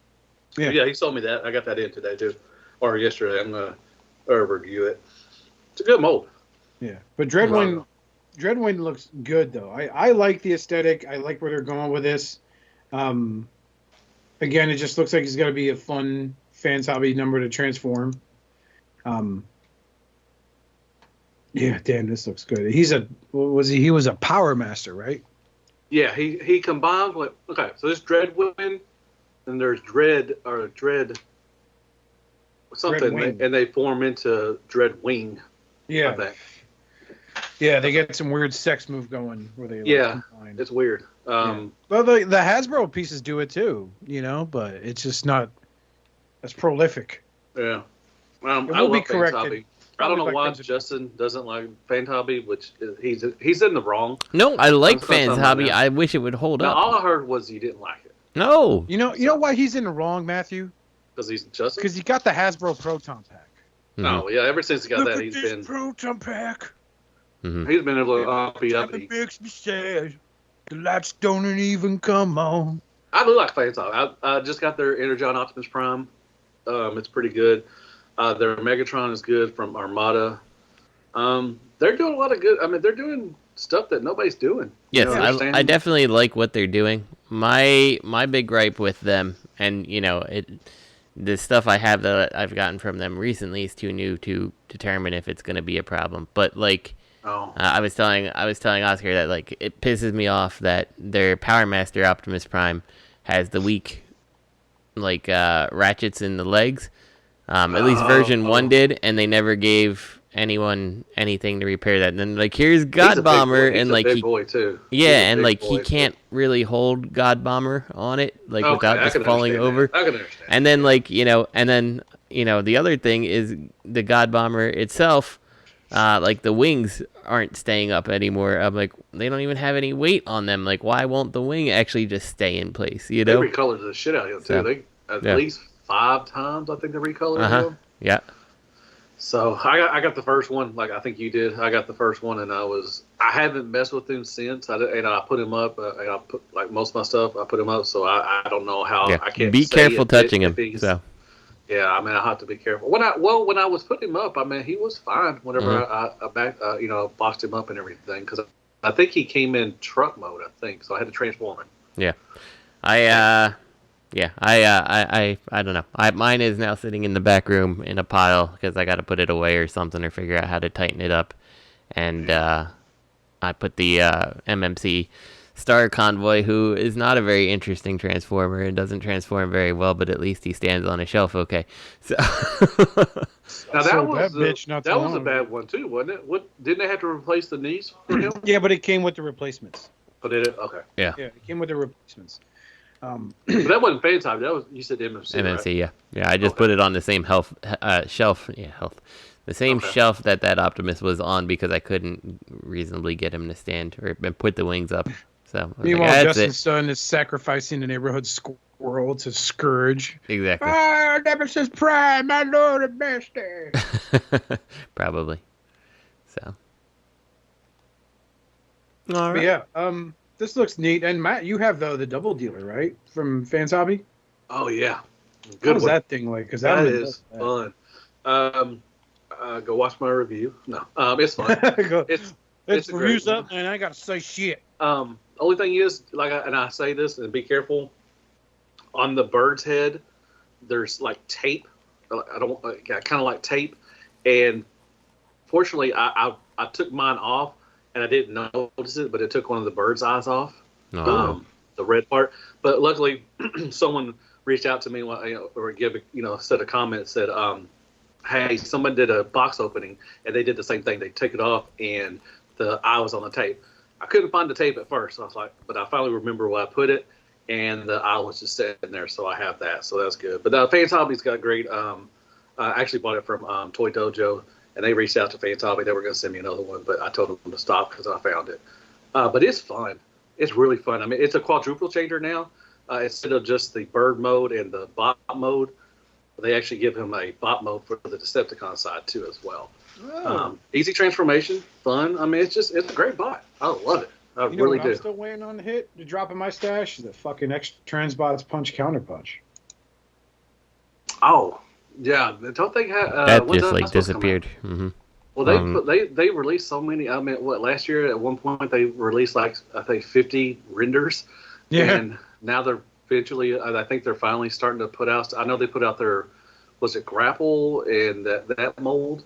Yeah. Yeah, he sold me that. I got that in today too, or yesterday. I'm gonna review it. It's a good mold. Yeah, but Dreadwind looks good though. I like the aesthetic. I like where they're going with this. Again, it just looks like it's going to be a fun Fans Hobby number to transform. Yeah, damn, this looks good. He was a Power Master, right? Yeah, he combines with so there's Dreadwind, and there's Dread something, Dreadwing. and they form into Dreadwing. Yeah. I think. Yeah, they get some weird sex move going where they combine. It's weird. Well, the Hasbro pieces do it too, you know, but it's just not as prolific. Yeah. It I will be love corrected. FansHobby. I don't know Probably by why Crimson. Justin doesn't like FansHobby, which he's in the wrong. No, I like That's Fans something Hobby. like that. I wish it would hold No, up. all I heard was he didn't like it No. You know why he's in the wrong, Matthew? because he's Justin. Because he got the Hasbro Proton Pack. Oh yeah, ever since he got that, he's been Proton Pack. he's been a little beat up. It makes me sad. The lights don't even come on. I do like FansHobby. I just got their Energon Optimus Prime. It's pretty good. Their Megatron is good from Armada. They're doing a lot of good. I mean, they're doing stuff that nobody's doing. Yes, You know, I understand? definitely like what they're doing. My big gripe with them, and the stuff I have that I've gotten from them recently is too new to determine if it's going to be a problem. But like, I was telling Oscar that like it pisses me off that their Power Master Optimus Prime has the weak like ratchets in the legs. At least version 1 did, and they never gave anyone anything to repair that. And then like here's God Bomber, He's and a like big boy too. yeah, He's a and big like boy, he too. can't really hold God Bomber on it, like without I just can falling understand over. that. I can understand. And then like the other thing is the God Bomber itself, like the wings aren't staying up anymore. I'm like, they don't even have any weight on them. Like, why won't the wing actually just stay in place? You They know? recolored the shit out of him too. So, They at yeah. least 5 times I think they recolored him. Yeah. So I got the first one, like I think you did. I got the first one, and I haven't messed with him since. I put him up, and I put like most of my stuff. I put him up, so I don't know how. Yeah. I can't Be say careful if touching if him. he's- So Yeah, I mean I have to be careful. When I was putting him up, I mean he was fine. Whenever I boxed him up and everything, because I think he came in truck mode. I think so. I had to transform him. yeah, I don't know. Mine is now sitting in the back room in a pile because I got to put it away or something, or figure out how to tighten it up. And I put the MMC Star Convoy, who is not a very interesting transformer and doesn't transform very well, but at least he stands on a shelf okay. So Now So that bitch not that too was a long bad ago. one too, wasn't it? What didn't they have to replace the knees for him? Yeah, but it came with the replacements. Oh, did it? Okay. yeah, Yeah, it came with the replacements. But that wasn't FansHobby. That was, you said MMC, MMC, right? yeah. I just Okay. put it on the same shelf. Yeah, the same Okay. shelf that Optimus was on because I couldn't reasonably get him to stand or put the wings up. So I was like, Meanwhile, that's Justin's it. son is sacrificing the neighborhood squirrel to Scourge. Exactly. Ah, Nemesis Prime, my lord and master. Probably. So. All But right. yeah, this looks neat. And Matt, you have the double dealer, right? From Fans Hobby? Oh yeah, What good was one. that thing like? Because That is fun. Go watch my review. No, it's fun. it's It's a great reviews one. up, and I gotta say shit. Only thing is, and I say this, and be careful. On the bird's head, there's like tape. Kind of like tape, and fortunately, I took mine off, and I didn't notice it, but it took one of the bird's eyes off, Oh. the red part. But luckily, someone reached out to me, or said a comment, said, "Hey, someone did a box opening, and they did the same thing. They took it off, and the eye was on the tape. I couldn't find the tape at first. I was like, but I finally remember where I put it, and the eye was just sitting there, so I have that. So that's good. But Fans Hobby's got great. I actually bought it from Toy Dojo, and they reached out to FansHobby. They were going to send me another one, but I told them to stop because I found it. But it's fun. It's really fun. I mean, it's a quadruple changer now. Instead of just the bird mode and the bot mode, they actually give him a bot mode for the Decepticon side too as well. Oh. Easy transformation, fun. I mean, it's a great bot. I love it. I really do. I'm still waiting on the hit to drop in my stash is the fucking X Transbots Punch Counter Punch. Oh, yeah. Don't they have that just like disappeared? Mm-hmm. Well, they released so many. I mean, last year at one point they released like I think 50 renders. Yeah. And now they're eventually. I think they're finally starting to put out. I know they put out their Grapple and that mold,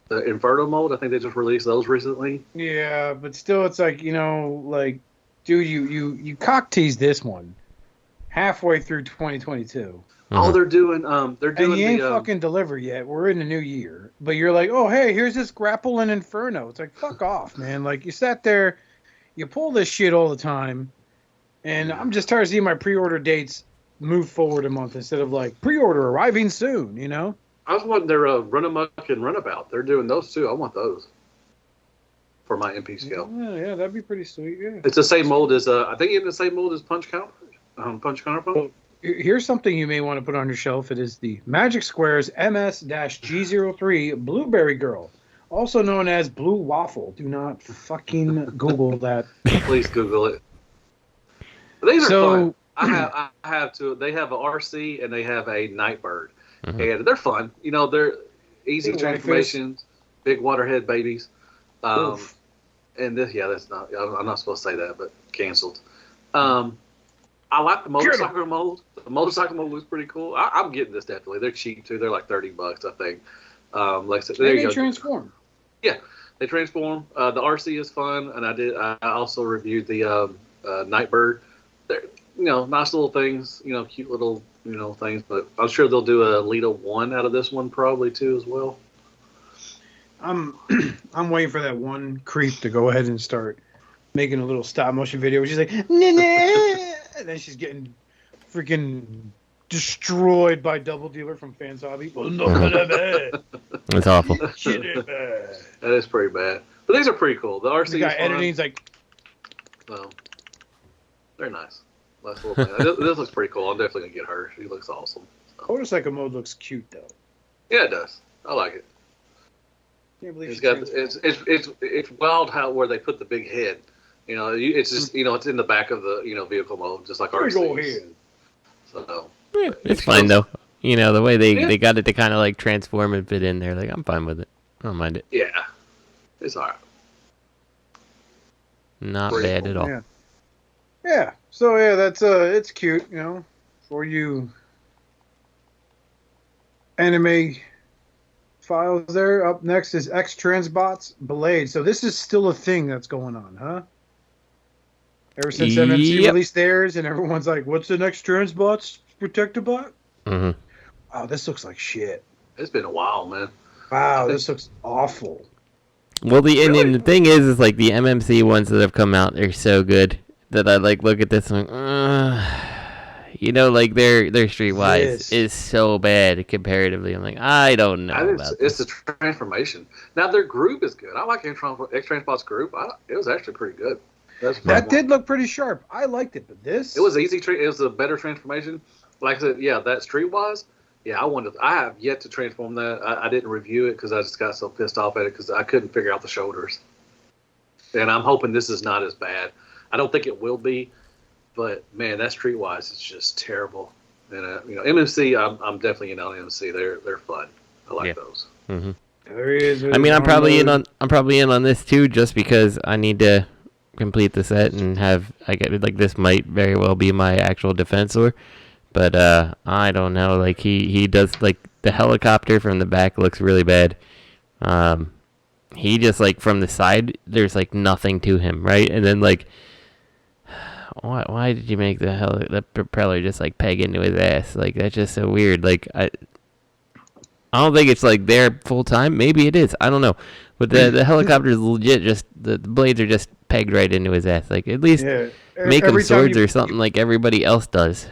the Inferno mold. I think they just released those recently. Yeah, but still, it's like like, dude, you cock teased this one halfway through 2022. Oh, they're doing. And you ain't fucking delivered yet. We're in the new year, but you're like, oh hey, here's this Grapple and Inferno. It's like, fuck off, man. Like you sat there, you pull this shit all the time, and I'm just tired of seeing my pre-order dates move forward a month instead of like pre-order arriving soon. You know. I was wanting their Run Amok and Runabout. They're doing those too. I want those for my MP scale. Yeah, that'd be pretty sweet. Yeah. It's the same mold as I think it's the same mold as Punch Counter. Punch Counterpunch. Well, here's something you may want to put on your shelf. It is the Magic Squares MS-G03 Blueberry Girl, also known as Blue Waffle. Do not fucking Google that. Please Google it. These are fun. I have two. They have a RC and they have a Nightbird, and they're fun. You know, they're easy transformations, big waterhead babies. And this, that's not. I'm not supposed to say that, but canceled. I like the motorcycle mode. The motorcycle mode looks pretty cool. I'm getting this definitely. They're cheap too. They're like $30, I think. Like I said, there you go. Transform. Yeah, they transform. The RC is fun, and I also reviewed the Nightbird. They're nice little things. Cute little things. But I'm sure they'll do a Lita 1 out of this one probably too as well. I'm waiting for that one creep to go ahead and start making a little stop motion video where she's like, nah. And then she's getting freaking destroyed by Double Dealer from FansHobby. That's awful. That is pretty bad. But these are pretty cool. The RC is fun. Editing's like... Well, they're nice. Nice little thing. This looks pretty cool. I'm definitely going to get her. She looks awesome. So. Motorcycle mode looks cute, though. Yeah, it does. I like it. Can't believe it's wild where they put the big head. It's just it's in the back of the vehicle mode, just like RCs. So it's fine though. The way they got it to kind of like transform and fit in there. Like I'm fine with it. I don't mind it. Yeah, it's alright. Not bad at all. Yeah. So that's it's cute. For you anime files there. Up next is X Transbots Blades. So this is still a thing that's going on, huh? Ever since MMC released theirs, and everyone's like, "What's the next Transbots Protector bot?" Mm-hmm. Wow, this looks like shit. It's been a while, man. Wow, this looks awful. Well, and the thing is like the MMC ones that have come out, they're so good that I like look at this and like their Streetwise is so bad comparatively. I'm like, I don't know it's the transformation. Now their group is good. I like X Transbots group. It was actually pretty good. That did look pretty sharp. I liked it, but this... It was easy. It was a better transformation. Like I said, that Streetwise, I have yet to transform that. I didn't review it because I just got so pissed off at it because I couldn't figure out the shoulders. And I'm hoping this is not as bad. I don't think it will be, but, man, that Streetwise is just terrible. And, MMC, I'm definitely in on MMC. They're fun. I like those. Mm-hmm. There he is. I mean, I'm probably in on this, too, just because I need to complete the set and this might very well be my actual defensor, but I don't know, like he does, like the helicopter from the back looks really bad. He just like from the side there's like nothing to him, right? And then like why did you make the propeller just like peg into his ass? Like that's just so weird. Like I don't think it's like there full time. Maybe it is, I don't know, but the helicopter is legit just the blades are just pegged right into his ass. Like at least make him swords or something like everybody else does.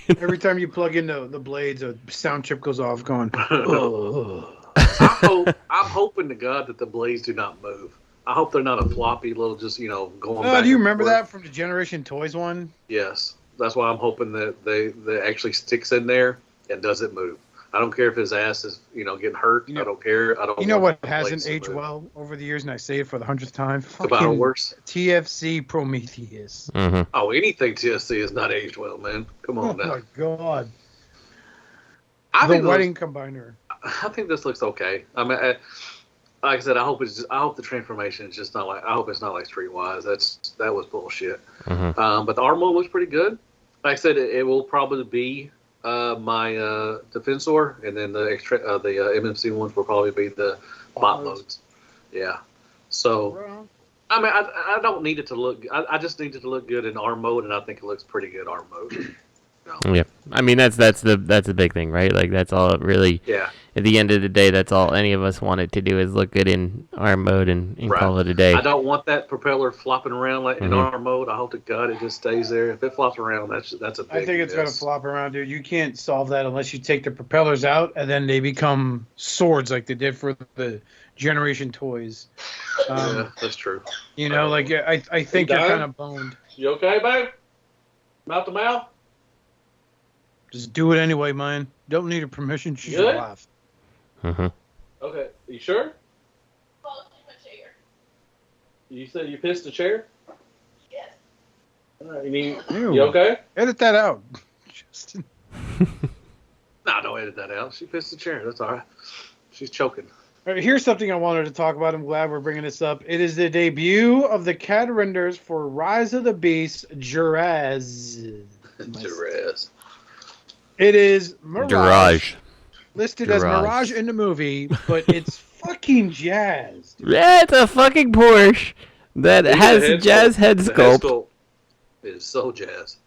Every time you plug in the blades, a sound chip goes off going, oh. I'm hoping to God that the blades do not move. I hope they're not a floppy little, just going back. Do you remember that from the Generation Toys one? Yes, that's why I'm hoping that they actually sticks in there and doesn't move. I don't care if his ass is getting hurt. I don't care. I don't. You know what hasn't aged well over the years, and I say it for the 100th time. The Battle Works. TFC Prometheus. Mm-hmm. Oh, anything TFC is not aged well, man. Come on now. Oh my god. The wedding combiner. I think this looks okay. I mean, like I said, I hope the transformation is just not like. I hope it's not like Streetwise. That was bullshit. Mm-hmm. But the armor looks pretty good. Like I said, it will probably be my Defensor, and then the MMC ones will probably be the bot modes. Yeah. So, I mean, I don't need it to look. I just need it to look good in arm mode, and I think it looks pretty good arm mode. Yeah, I mean that's the big thing, right? Like that's all it really. Yeah. At the end of the day, that's all any of us wanted to do is look good in arm mode and call it a day. I don't want that propeller flopping around like in arm mode. I hope to God it just stays there. If it flops around, that's a big I think it's gonna flop around, dude. You can't solve that unless you take the propellers out and then they become swords like they did for the Generation Toys. Yeah, that's true. I think you're kind of boned. You okay, babe? Mouth to mouth. Just do it anyway, man. Don't need a permission. She's Good? alive. Mm-hmm. Okay, you sure? Fall in my chair. You said you pissed a chair? Yes. All right, you Ew. okay? Edit that out. Justin. No, don't edit that out. She pissed the chair. That's all right. She's choking. All right, here's something I wanted to talk about. I'm glad we're bringing this up. It is the debut of the CAD renders for Rise of the Beast, JIRAGEZZ. JIRAGEZZ. It is Mirage. Garage. As Mirage in the movie, but it's fucking Jazz. Yeah, it's a fucking Porsche that has Jazz head sculpt. It is so Jazz.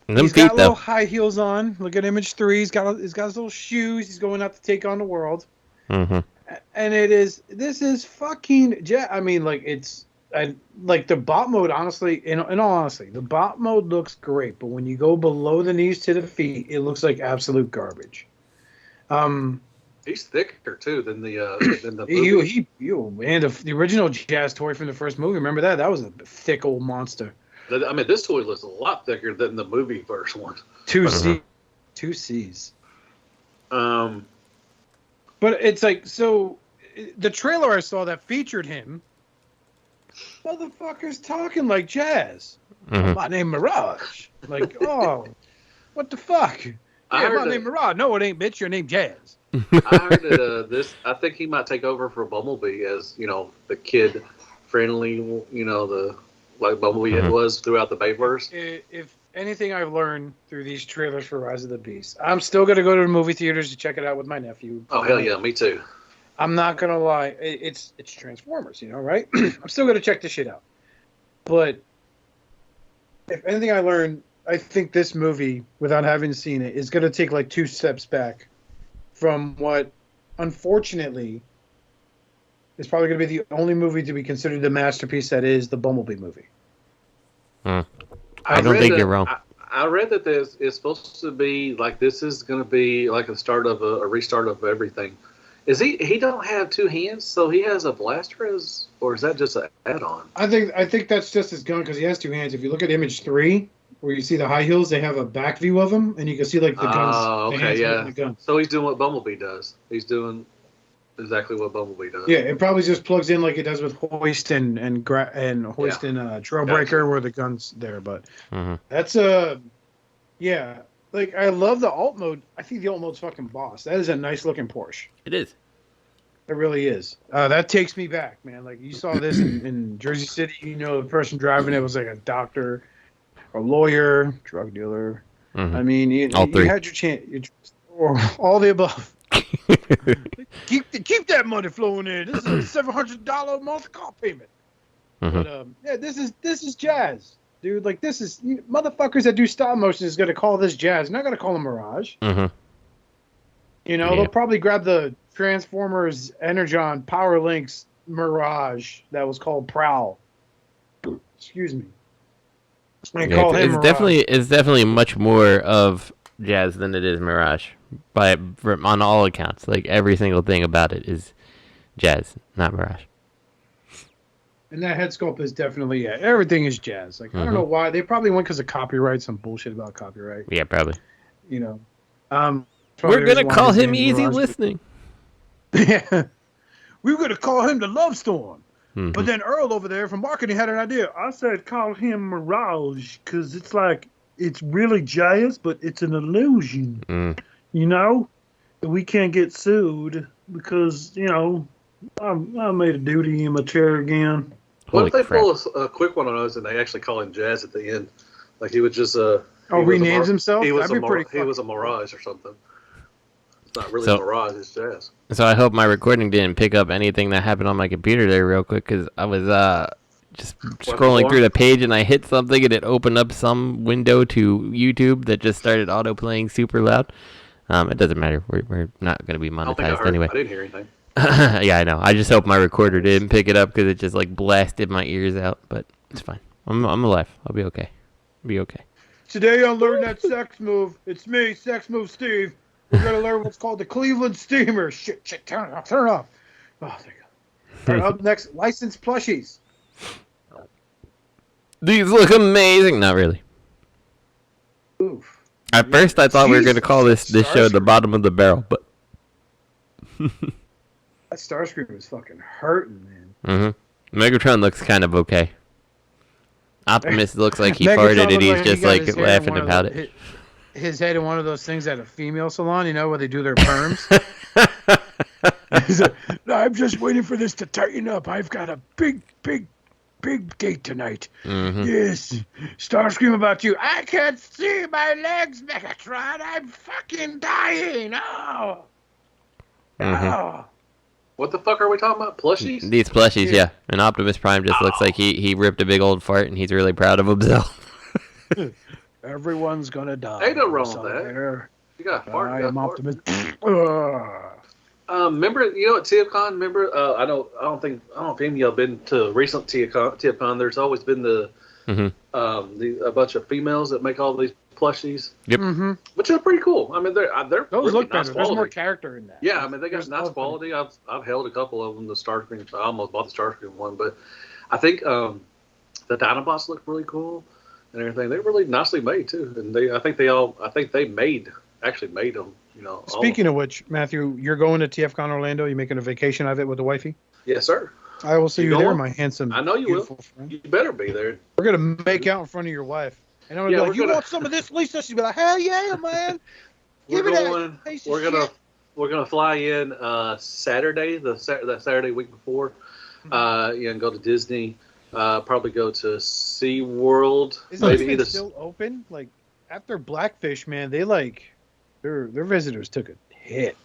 He's got little high heels on. Look at Image 3. He's got his little shoes. He's going out to take on the world. Mm-hmm. And this is fucking Jazz. I mean, like the bot mode, honestly, in all honesty, the bot mode looks great, but when you go below the knees to the feet, it looks like absolute garbage. He's thicker too than the movie. The original Jazz toy from the first movie. Remember that? That was a thick old monster. I mean, this toy looks a lot thicker than the movie first one. 2 C's. But But it's like, so the trailer I saw that featured him, motherfucker's talking like Jazz. Mm-hmm. My name Mirage. Like, oh, what the fuck? Yeah, my name Mirage. No, it ain't, bitch. Your name Jazz. I heard that I think he might take over for Bumblebee as, the kid friendly, like Bumblebee was throughout the Bayverse. If anything I've learned through these trailers for Rise of the Beast, I'm still going to go to the movie theaters to check it out with my nephew. Oh, hell yeah, me too. I'm not going to lie. It's Transformers, right? I'm still going to check this shit out. But if anything I learned, I think this movie, without having seen it, is going to take like 2 steps back from what, unfortunately, is probably going to be the only movie to be considered the masterpiece that is the Bumblebee movie. I don't think you're wrong. I read that it's supposed to be like this is going to be like a start of a restart of everything. Is he don't have 2 hands, so he has a blaster, or is that just an add-on? I think that's just his gun because he has 2 hands. If you look at Image 3, where you see the high heels, they have a back view of them, and you can see like the guns. Oh, okay, yeah. The guns. So he's doing what Bumblebee does. He's doing exactly what Bumblebee does. Yeah, it probably just plugs in like it does with Hoist and Hoist and Trailbreaker, where the guns there. But that's yeah. Like, I love the alt mode. I think the alt mode's fucking boss. That is a nice looking Porsche. It is. It really is. That takes me back, man. Like, you saw this in Jersey City. The person driving it was like a doctor, a lawyer, drug dealer. Mm-hmm. I mean, you had your chance. Or all the above. keep that money flowing in. This is a $700 a month car payment. Mm-hmm. But this is Jazz. Dude, like, this is motherfuckers that do stop motion is going to call this Jazz. They're not going to call him Mirage. Mm-hmm. They'll probably grab the Transformers Energon Power Links Mirage that was called Prowl. Excuse me. And call him Mirage. It's definitely much more of Jazz than it is Mirage. on all accounts. Like every single thing about it is Jazz, not Mirage. And that head sculpt is definitely, everything is Jazz. Like, I don't know why. They probably went because of copyright, some bullshit about copyright. Yeah, probably. You know. We're going to call him Easy Listening. Yeah. We were going to call him the Love Storm. But then Earl over there from marketing had an idea. I said call him Mirage because it's like, it's really Jazz, but it's an illusion. You know? We can't get sued because, you know, I made a duty in my chair again. What if they pull a quick one on us and they actually call him Jazz at the end? Like he would just renames himself? He was a Mirage or something. It's not really Mirage, it's Jazz. So I hope my recording didn't pick up anything that happened on my computer there real quick, because I was just scrolling through the page and I hit something and it opened up some window to YouTube that just started auto-playing super loud. It doesn't matter. We're not going to be monetized anyway. I didn't hear anything. Yeah, I know. I just hope my recorder didn't pick it up because it just like blasted my ears out, but it's fine. I'm alive. I'll be okay. Today I learned that sex move. It's me, Sex Move Steve. We're going to learn what's called the Cleveland Steamer. Shit, turn it off. Oh, there you go. All right, up next, licensed plushies. These look amazing. Not really. Oof. At first, I thought we were going to call this show the bottom of the barrel, but... That Starscream is fucking hurting, man. Megatron looks kind of okay. Optimus looks like he farted and he's just like laughing about it. His head in one of those things at a female salon, you know, where they do their perms. He's like, no, I'm just waiting for this to tighten up. I've got a big date tonight. Yes. Starscream about you. I can't see my legs, Megatron. I'm fucking dying. Oh. Oh. What the fuck are we talking about? Plushies? These plushies, yeah. And Optimus Prime just looks like he ripped a big old fart and he's really proud of himself. Everyone's gonna die. Ain't no wrong with that. You got a fart. I am Optimus. Remember, you know, at TFCon, I don't think any of y'all been to recent TFCon. There's always been a bunch of females that make all these plushies. Yep. Which are pretty cool. I mean, they're those really look nice better. quality. There's more character in that. Yeah, I mean, they got nice quality. I've held a couple of them. The Starscream. I almost bought the Starscream one, but I think the Dinobots look really cool and everything. They're really nicely made too, and I think they actually made them. You know. Speaking of which, Matthew, you're going to TFCon Orlando. You making a vacation of it with the wifey? Yes, sir. I will see you there, my handsome. I know you will. Friend. You better be there. We're gonna make out in front of your wife, and I'm gonna be like, "You want some of this, Lisa?" She'll be like, "Hell yeah, man! Give me that." We're gonna fly in Saturday, the Saturday week before. And go to Disney. Probably go to SeaWorld. Is Disney still open? Like after Blackfish, man, they like their visitors took a hit.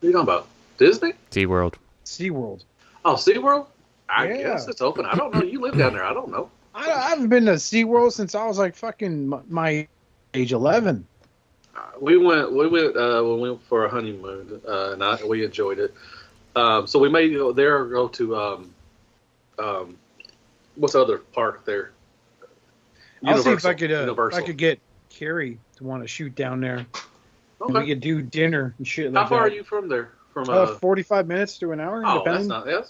What are you talking about? Disney? SeaWorld. Oh, SeaWorld? I guess it's open. I don't know. You live down there. I don't know. I haven't been to SeaWorld since I was like fucking my age 11. We went when we went for a honeymoon, and we enjoyed it. So we may go there or go to what's the other park there? I'll see if I could get Carrie to want to shoot down there. Okay. And we could do dinner and shit like that. How far are you from there? From 45 minutes to an hour. Oh, that's not a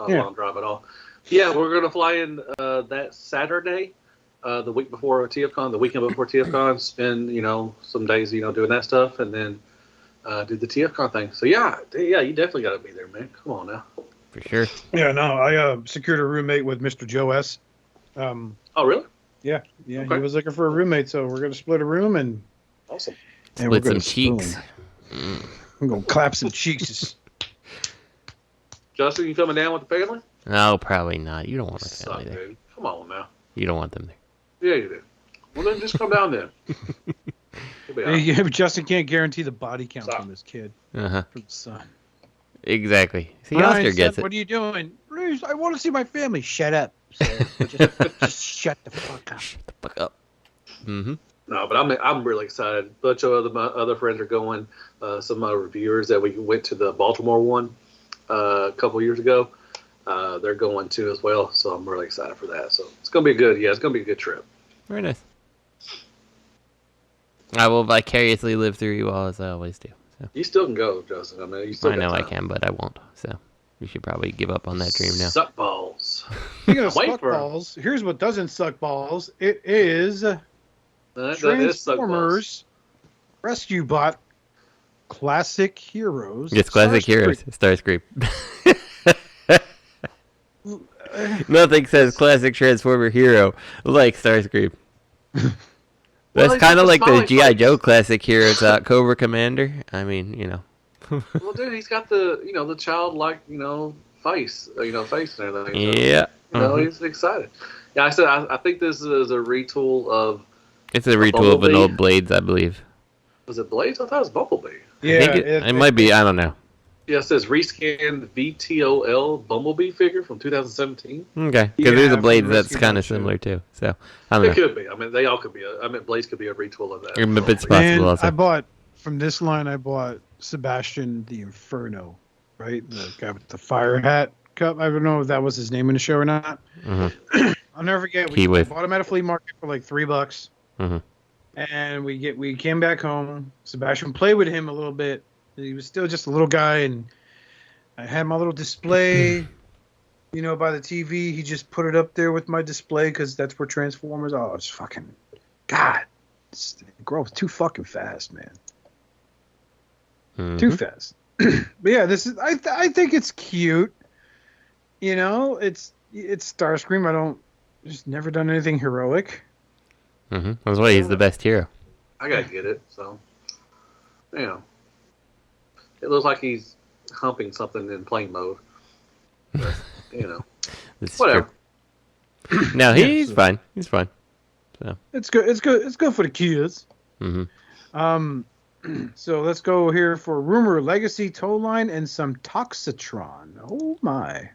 long drive at all. Yeah, we're gonna fly in that Saturday, the week before TFCon, the weekend before TFCon, spend some days doing that stuff, and then do the TFCon thing. So yeah, you definitely got to be there, man. Come on now. For sure. Yeah, no, I secured a roommate with Mr. Joe S. Oh, really? Yeah, okay. He was looking for a roommate, so we're gonna split a room and awesome. And split some cheeks. I'm gonna clap some cheeks. Justin, you coming down with the family? No, probably not. You don't want a family there. Dude. Come on now. You don't want them there. Yeah, you do. Well, then just come down then. Yeah, but Justin can't guarantee the body count from his kid. From the son. Exactly. See, Brian Oscar gets it. What are you doing? Please, I want to see my family. Shut up. Just shut the fuck up. Shut the fuck up. Mm-hmm. No, but I'm really excited. A bunch of my other friends are going. Some of my reviewers that we went to the Baltimore one a couple years ago, they're going too as well. So I'm really excited for that. So it's gonna be a good trip. Very nice. I will vicariously live through you all as I always do. So. You still can go, Justin. I mean, you still I know got I time. can, but I won't. So you should probably give up on that dream now. Suck balls. Speaking of Wait suck for 'em. balls, here's what doesn't suck balls. It is That is suck balls. Transformers Rescue Bot Classic Heroes. It's Classic Heroes. Starscream. Nothing says Classic Transformer Hero like Starscream. That's he's kind got of the like the smiling G.I. face. Joe Classic Heroes, Cobra Commander. I mean, you know. Well, dude, he's got the the childlike face face and everything. So, Yeah. he's excited. Yeah, I think this is a retool of. It's a retool of an Bumblebee. old Blades, I believe. Was it Blades? I thought it was Bumblebee. Yeah, I think it might be. I don't know. Yeah, it says rescanned VTOL Bumblebee figure from 2017. Okay, because Yeah, there's a from Blades the that's Rescue kind of Bots, yeah. similar too. So I don't It know. could be. I mean, they all could be. Blades could be a retool of that. It's possible And also. I bought from this line. I bought Sebastian the Inferno, right? The guy with the fire hat cup. I don't know if that was his name in the show or not. I'll never forget. We Keywith. bought him at a flea market for like $3, Mhm. and we came back home. Sebastian played with him a little bit. He was still just a little guy, and I had my little display, by the TV. He just put it up there with my display because that's where Transformers. Oh, it's fucking God. It grows too fucking fast, man. Mhm. Too fast. But yeah, this is. I think it's cute. It's Starscream. Just never done anything heroic. That's why he's the best hero. I gotta get it. So, it looks like he's humping something in plane mode. But, This is whatever. true. No, he's so- fine. He's fine. It's good. It's good. It's good for the kids. hmm So let's go here for Rumor Legacy Tow Line and some Toxitron. Oh my.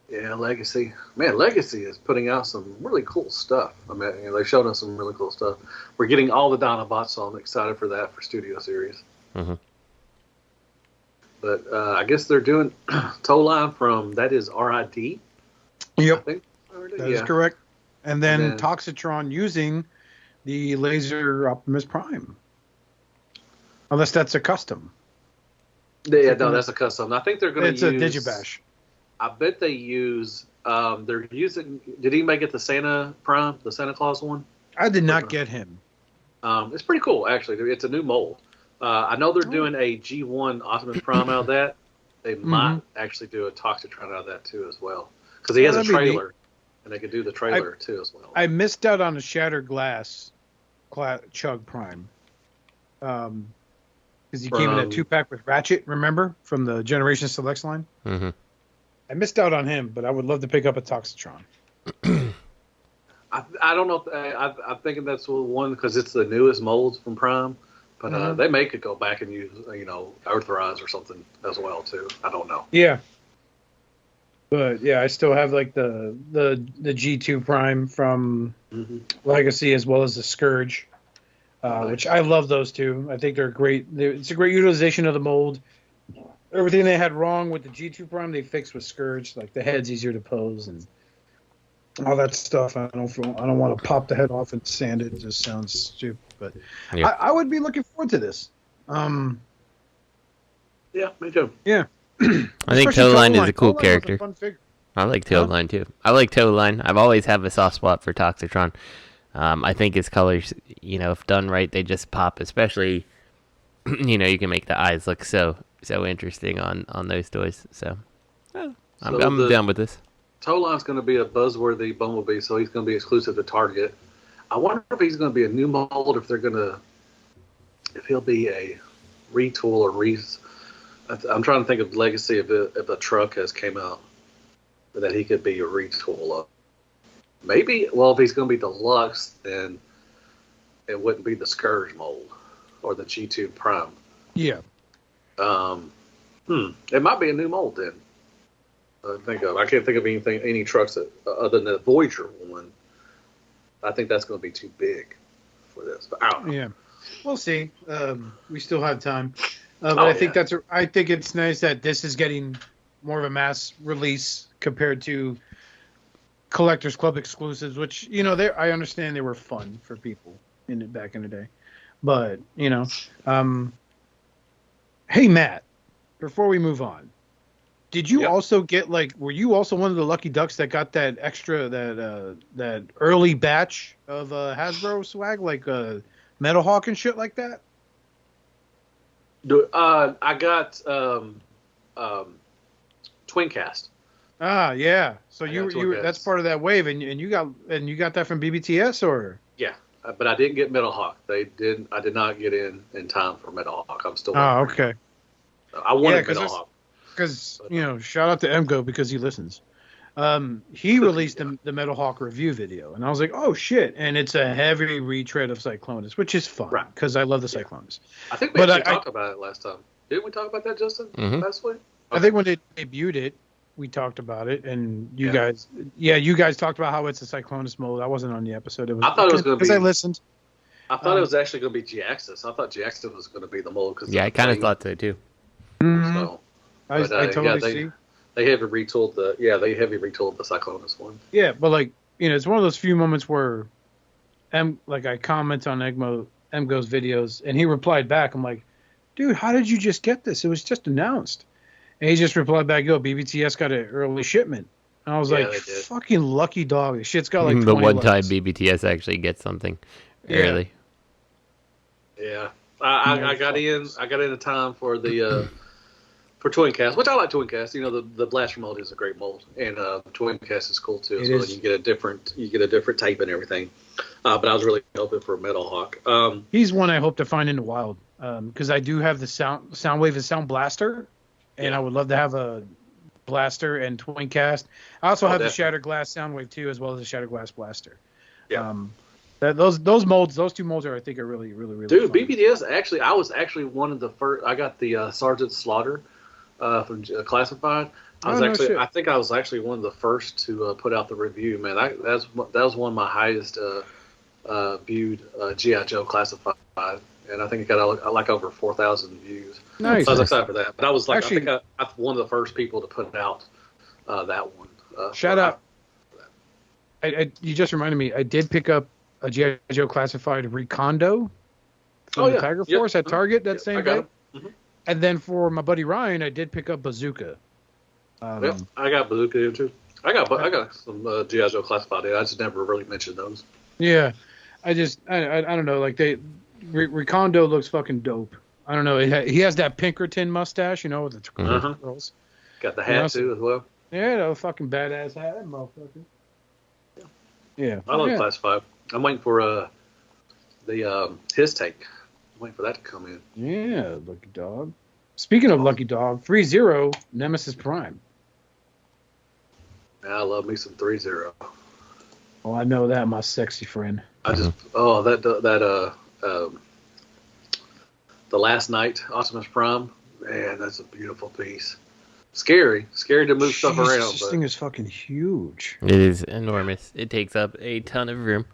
Yeah, Legacy. Man, Legacy is putting out some really cool stuff. I mean, they showed us some really cool stuff. We're getting all the Dinobots, so I'm excited for that for Studio Series. Mhm. But I guess they're doing tow line from, that is RID. I Yep, think. that is correct. And then And then- Toxitron using the Laser Optimus Prime. Unless that's a custom. Yeah, no, that's a custom. I think they're going It's to a use... Digibash. I bet they use... they're using... Did he make it the Santa Prime? The Santa Claus one? I did not get him. It's pretty cool, actually. It's a new mold. I know they're doing a G1 Optimus Prime out of that. They might actually do a Toxitron out of that, too, as well. Because he has a that'd be neat. trailer, and they could do the trailer, too, as well. I missed out on the Shattered Glass Chug Prime. Because he came in a From- 2-pack with Ratchet, remember? From the Generation Selects line. hmm I missed out on him, but I would love to pick up a Toxitron. I don't know. I'm thinking that's the one because it's the newest molds from Prime. But they may could go back and use, Earthrise or something as well, too. I don't know. Yeah. But, yeah, I still have, like, the G2 Prime from Legacy as well as the Scourge, which I love those two. I think they're great. It's a great utilization of the mold. Everything they had wrong with the G2 Prime, they fixed with Scourge. Like, the head's easier to pose and all that stuff. I don't want to pop the head off and sand it. It just sounds stupid. But Yeah. I would be looking forward to this. Yeah, me too. Yeah. I think Especially Toadline is Toadline. a cool Toadline was character. fun figure. I like Toadline too. I like Toadline. I've always have a soft spot for Toxitron. I think his colors, if done right, they just pop. Especially, you can make the eyes look so interesting on those toys. So, I'm down with this. Towline's going to be a buzzworthy Bumblebee, so he's going to be exclusive to Target. I wonder if he's going to be a new mold, if he'll be a retool or I'm trying to think of Legacy if a truck has came out that he could be a retool of. Maybe, well, if he's going to be deluxe, then it wouldn't be the Scourge mold or the G2 Prime. Yeah. It might be a new mold then. I can't think of any trucks other than the Voyager one. I think that's going to be too big for this. But I don't know. Yeah. We'll see. We still have time. But I think I think it's nice that this is getting more of a mass release compared to Collectors Club exclusives, which I understand they were fun for people back in the day. But hey Matt, before we move on, did you also get were you also one of the lucky ducks that got that extra that early batch of Hasbro swag Metal Hawk and shit like that? I got Twincast. Ah, yeah. So you that's part of that wave, and you got that from BBTS or? Yeah, but I didn't get Metal Hawk. I did not get in time for Metal Hawk. I'm still. Oh, okay. I wanted Metal Hawk. Because shout out to Emgo because he listens. He released the Metal Hawk review video, and I was like, oh shit! And it's a heavy retread of Cyclonus, which is fun because I love the Cyclonus. I think we actually talked about it last time. Didn't we talk about that, Justin? Last week? Okay. I think when they debuted it, we talked about it, and you guys talked about how it's a Cyclonus mold. I wasn't on the episode. I thought it was going to be. Because I listened. I thought it was actually going to be JIRAGEZZ. I thought JIRAGEZZ was going to be the mold. I kind of thought so too. Mm-hmm. So, I totally see. They heavy retooled the Cyclonus one. Yeah, but it's one of those few moments where I comment on Emgo's videos, and he replied back. I'm like, dude, how did you just get this? It was just announced. And he just replied back, yo, BBTS got an early shipment. And I was like, fucking lucky dog. This shit's got 20 the one time likes. BBTS actually gets something early. Yeah. I got in time for the for Twincast, which I like Twincast. The Blaster mold is a great mold, and Twincast is cool too. So you get a different type and everything. But I was really hoping for Metal Hawk. He's one I hope to find in the wild because I do have the Soundwave and Sound Blaster, and I would love to have a Blaster and Twincast. I also have the Shattered Glass Soundwave too, as well as the Shattered Glass Blaster. Yeah. Those two molds I think are really, really, really. Dude, fun. BBDS actually, I was actually one of the first. I got the Sergeant Slaughter from Classified. I think I was actually one of the first to put out the review. Man, that was one of my highest viewed GI Joe Classified, and I think it got over 4,000 views. Nice. So I was excited for that. But I was actually, I think I'm one of the first people to put out that one. Shout out! You just reminded me. I did pick up a G.I. Joe Classified Recondo from the Tiger Force at Target that same day. Mm-hmm. And then for my buddy Ryan, I did pick up Bazooka. I got Bazooka too. I got some G.I. Joe Classified. I just never really mentioned those. Yeah, I don't know. Recondo looks fucking dope. I don't know. He has that Pinkerton mustache, with the curls. Got the hat too as well. Yeah, that fucking badass hat, that motherfucker. Yeah, I love Classified. I'm waiting for his take. I'm waiting for that to come in. Yeah, lucky dog. Speaking of lucky dog, 3-0 Nemesis Prime. Yeah, I love me some 3-0. Oh, I know that, my sexy friend. I just the Last Night Optimus Prime, man, that's a beautiful piece. Scary to move stuff around. This thing is fucking huge. It is enormous. It takes up a ton of room.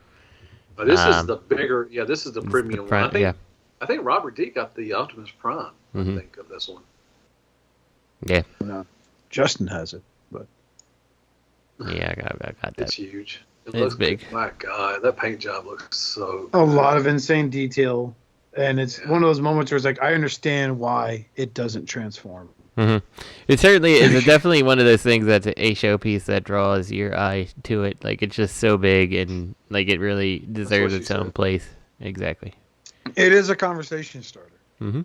But this is the bigger. Yeah, this is the premium one. I think Robert D got the Optimus Prime. I think of this one. Yeah. No, Justin has it, but yeah, I got that. It's huge. It looks big. My God, that paint job looks so. A lot of insane detail, and it's one of those moments where it's like I understand why it doesn't transform. Mm-hmm. It certainly is definitely one of those things that's a showpiece that draws your eye to it. It's just so big and it really deserves its own place. Exactly. It is a conversation starter. Mm-hmm.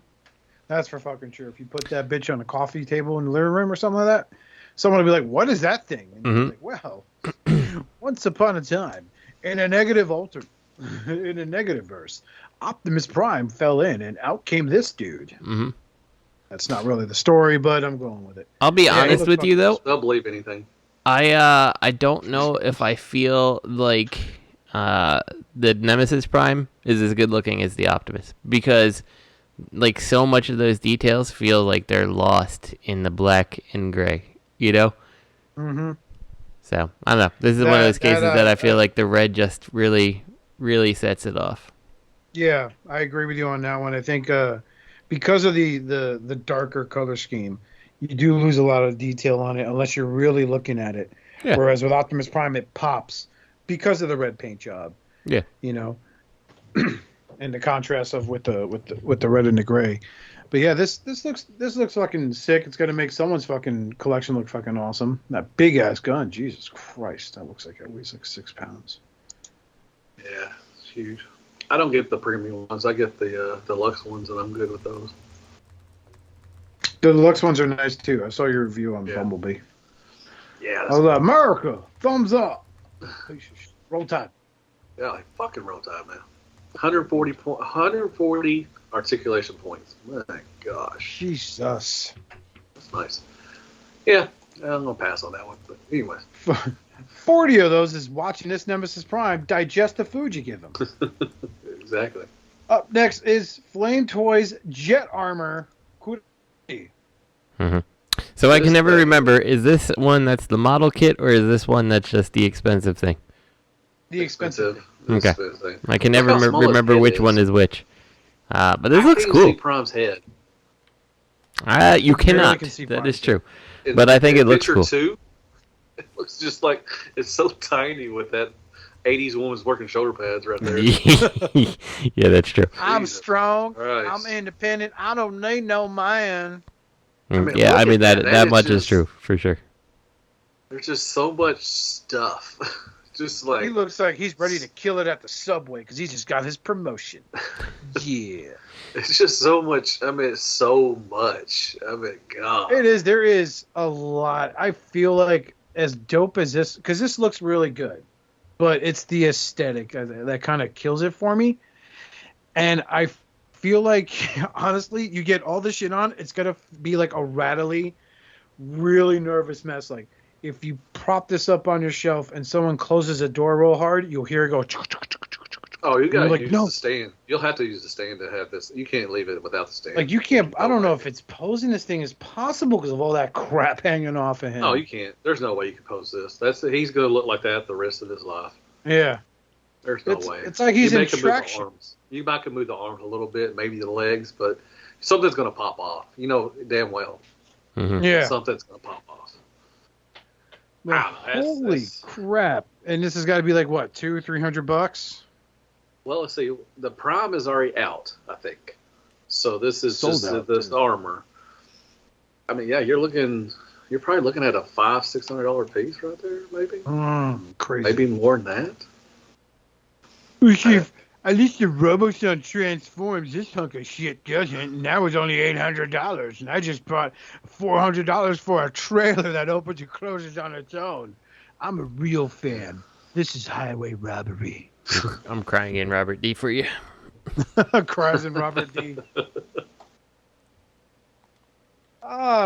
That's for fucking sure. If you put that bitch on a coffee table in the living room or something like that, someone will be like, "What is that thing?" And you're like, "Well, once upon a time, in a negative verse, Optimus Prime fell in, and out came this dude." Mm-hmm. That's not really the story, but I'm going with it. I'll be honest with you, though. They'll believe anything. I don't know if I feel like the Nemesis Prime is as good looking as the Optimus, because so much of those details feel like they're lost in the black and gray, Mm-hmm. So I don't know. This is one of those cases that I feel like the red just really, really sets it off. Yeah, I agree with you on that one. I think because of the darker color scheme, you do lose a lot of detail on it unless you're really looking at it. Yeah. Whereas with Optimus Prime, it pops because of the red paint job. Yeah. and the contrast of with the red and the gray. But yeah, this looks fucking sick. It's gonna make someone's fucking collection look fucking awesome. That big ass gun, Jesus Christ, that looks like it weighs like 6 pounds. Yeah, it's huge. I don't get the premium ones. I get the deluxe ones, and I'm good with those. The deluxe ones are nice too. I saw your review on Bumblebee. Yeah. I was like, America, thumbs up. Roll Tide. Yeah, like fucking Roll Tide, man. 140 articulation points. My gosh. Jesus. That's nice. Yeah, I'm gonna pass on that one. But anyway. 40 of those is watching this Nemesis Prime digest the food you give them. Exactly. Up next is Flame Toys Jet Armor. Mm-hmm. So I can never remember, is this one that's the model kit, or is this one that's just the expensive thing? The expensive. Okay. I can never remember which one is which. But this looks cool. See Prime's head. You cannot. That is true. But I think it looks cool. Two, it looks just like it's so tiny with that 80s woman's working shoulder pads right there. Yeah, that's true. I'm strong. Right. I'm independent. I don't need no man. I mean that much is true for sure. There's just so much stuff. Just like he looks like he's ready to kill it at the subway because he just got his promotion. Yeah. It's just so much. I mean, it's so much. I mean, God. It is. There is a lot. I feel like as dope as this, because this looks really good, but it's the aesthetic that kind of kills it for me. And I feel like, honestly, you get all this shit on, it's going to be like a rattly, really nervous mess. Like, if you prop this up on your shelf and someone closes a door real hard, you'll hear it go. Oh, you gotta use the stand. You'll have to use the stand to have this. You can't leave it without the stand. Like, you can't. I don't know if it's posing this thing is possible because of all that crap hanging off of him. Oh, you can't. There's no way you can pose this. He's gonna look like that the rest of his life. Yeah. There's no way. It's like he's in traction. You might can move the arms a little bit, maybe the legs, but something's gonna pop off. You know damn well. Mm-hmm. Yeah. Something's gonna pop off. Wow, holy crap! And this has got to be like what, $200-300? Well, let's see. The Prime is already out, I think. So this is Sold just out, this armor. I mean, yeah, you're probably looking at a $500-600 piece right there, maybe. Crazy. Maybe more than that. At least the Robosun transforms. This hunk of shit doesn't. And that was only $800. And I just bought $400 for a trailer that opens and closes on its own. I'm a real fan. This is highway robbery. I'm crying in Robert D for you. Cries in Robert D.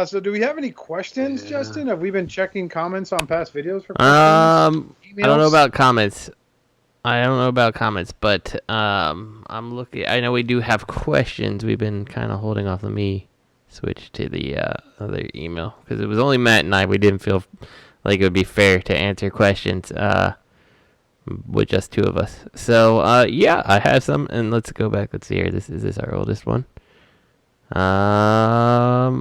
So do we have any questions, Justin? Have we been checking comments on past videos for questions? I don't know about comments. But I'm looking. I know we do have questions. We've been kind of holding off. Let me switch to the other email because it was only Matt and I. We didn't feel like it would be fair to answer questions with just two of us. So yeah, I have some, and let's go back. Let's see here. Is this our oldest one? I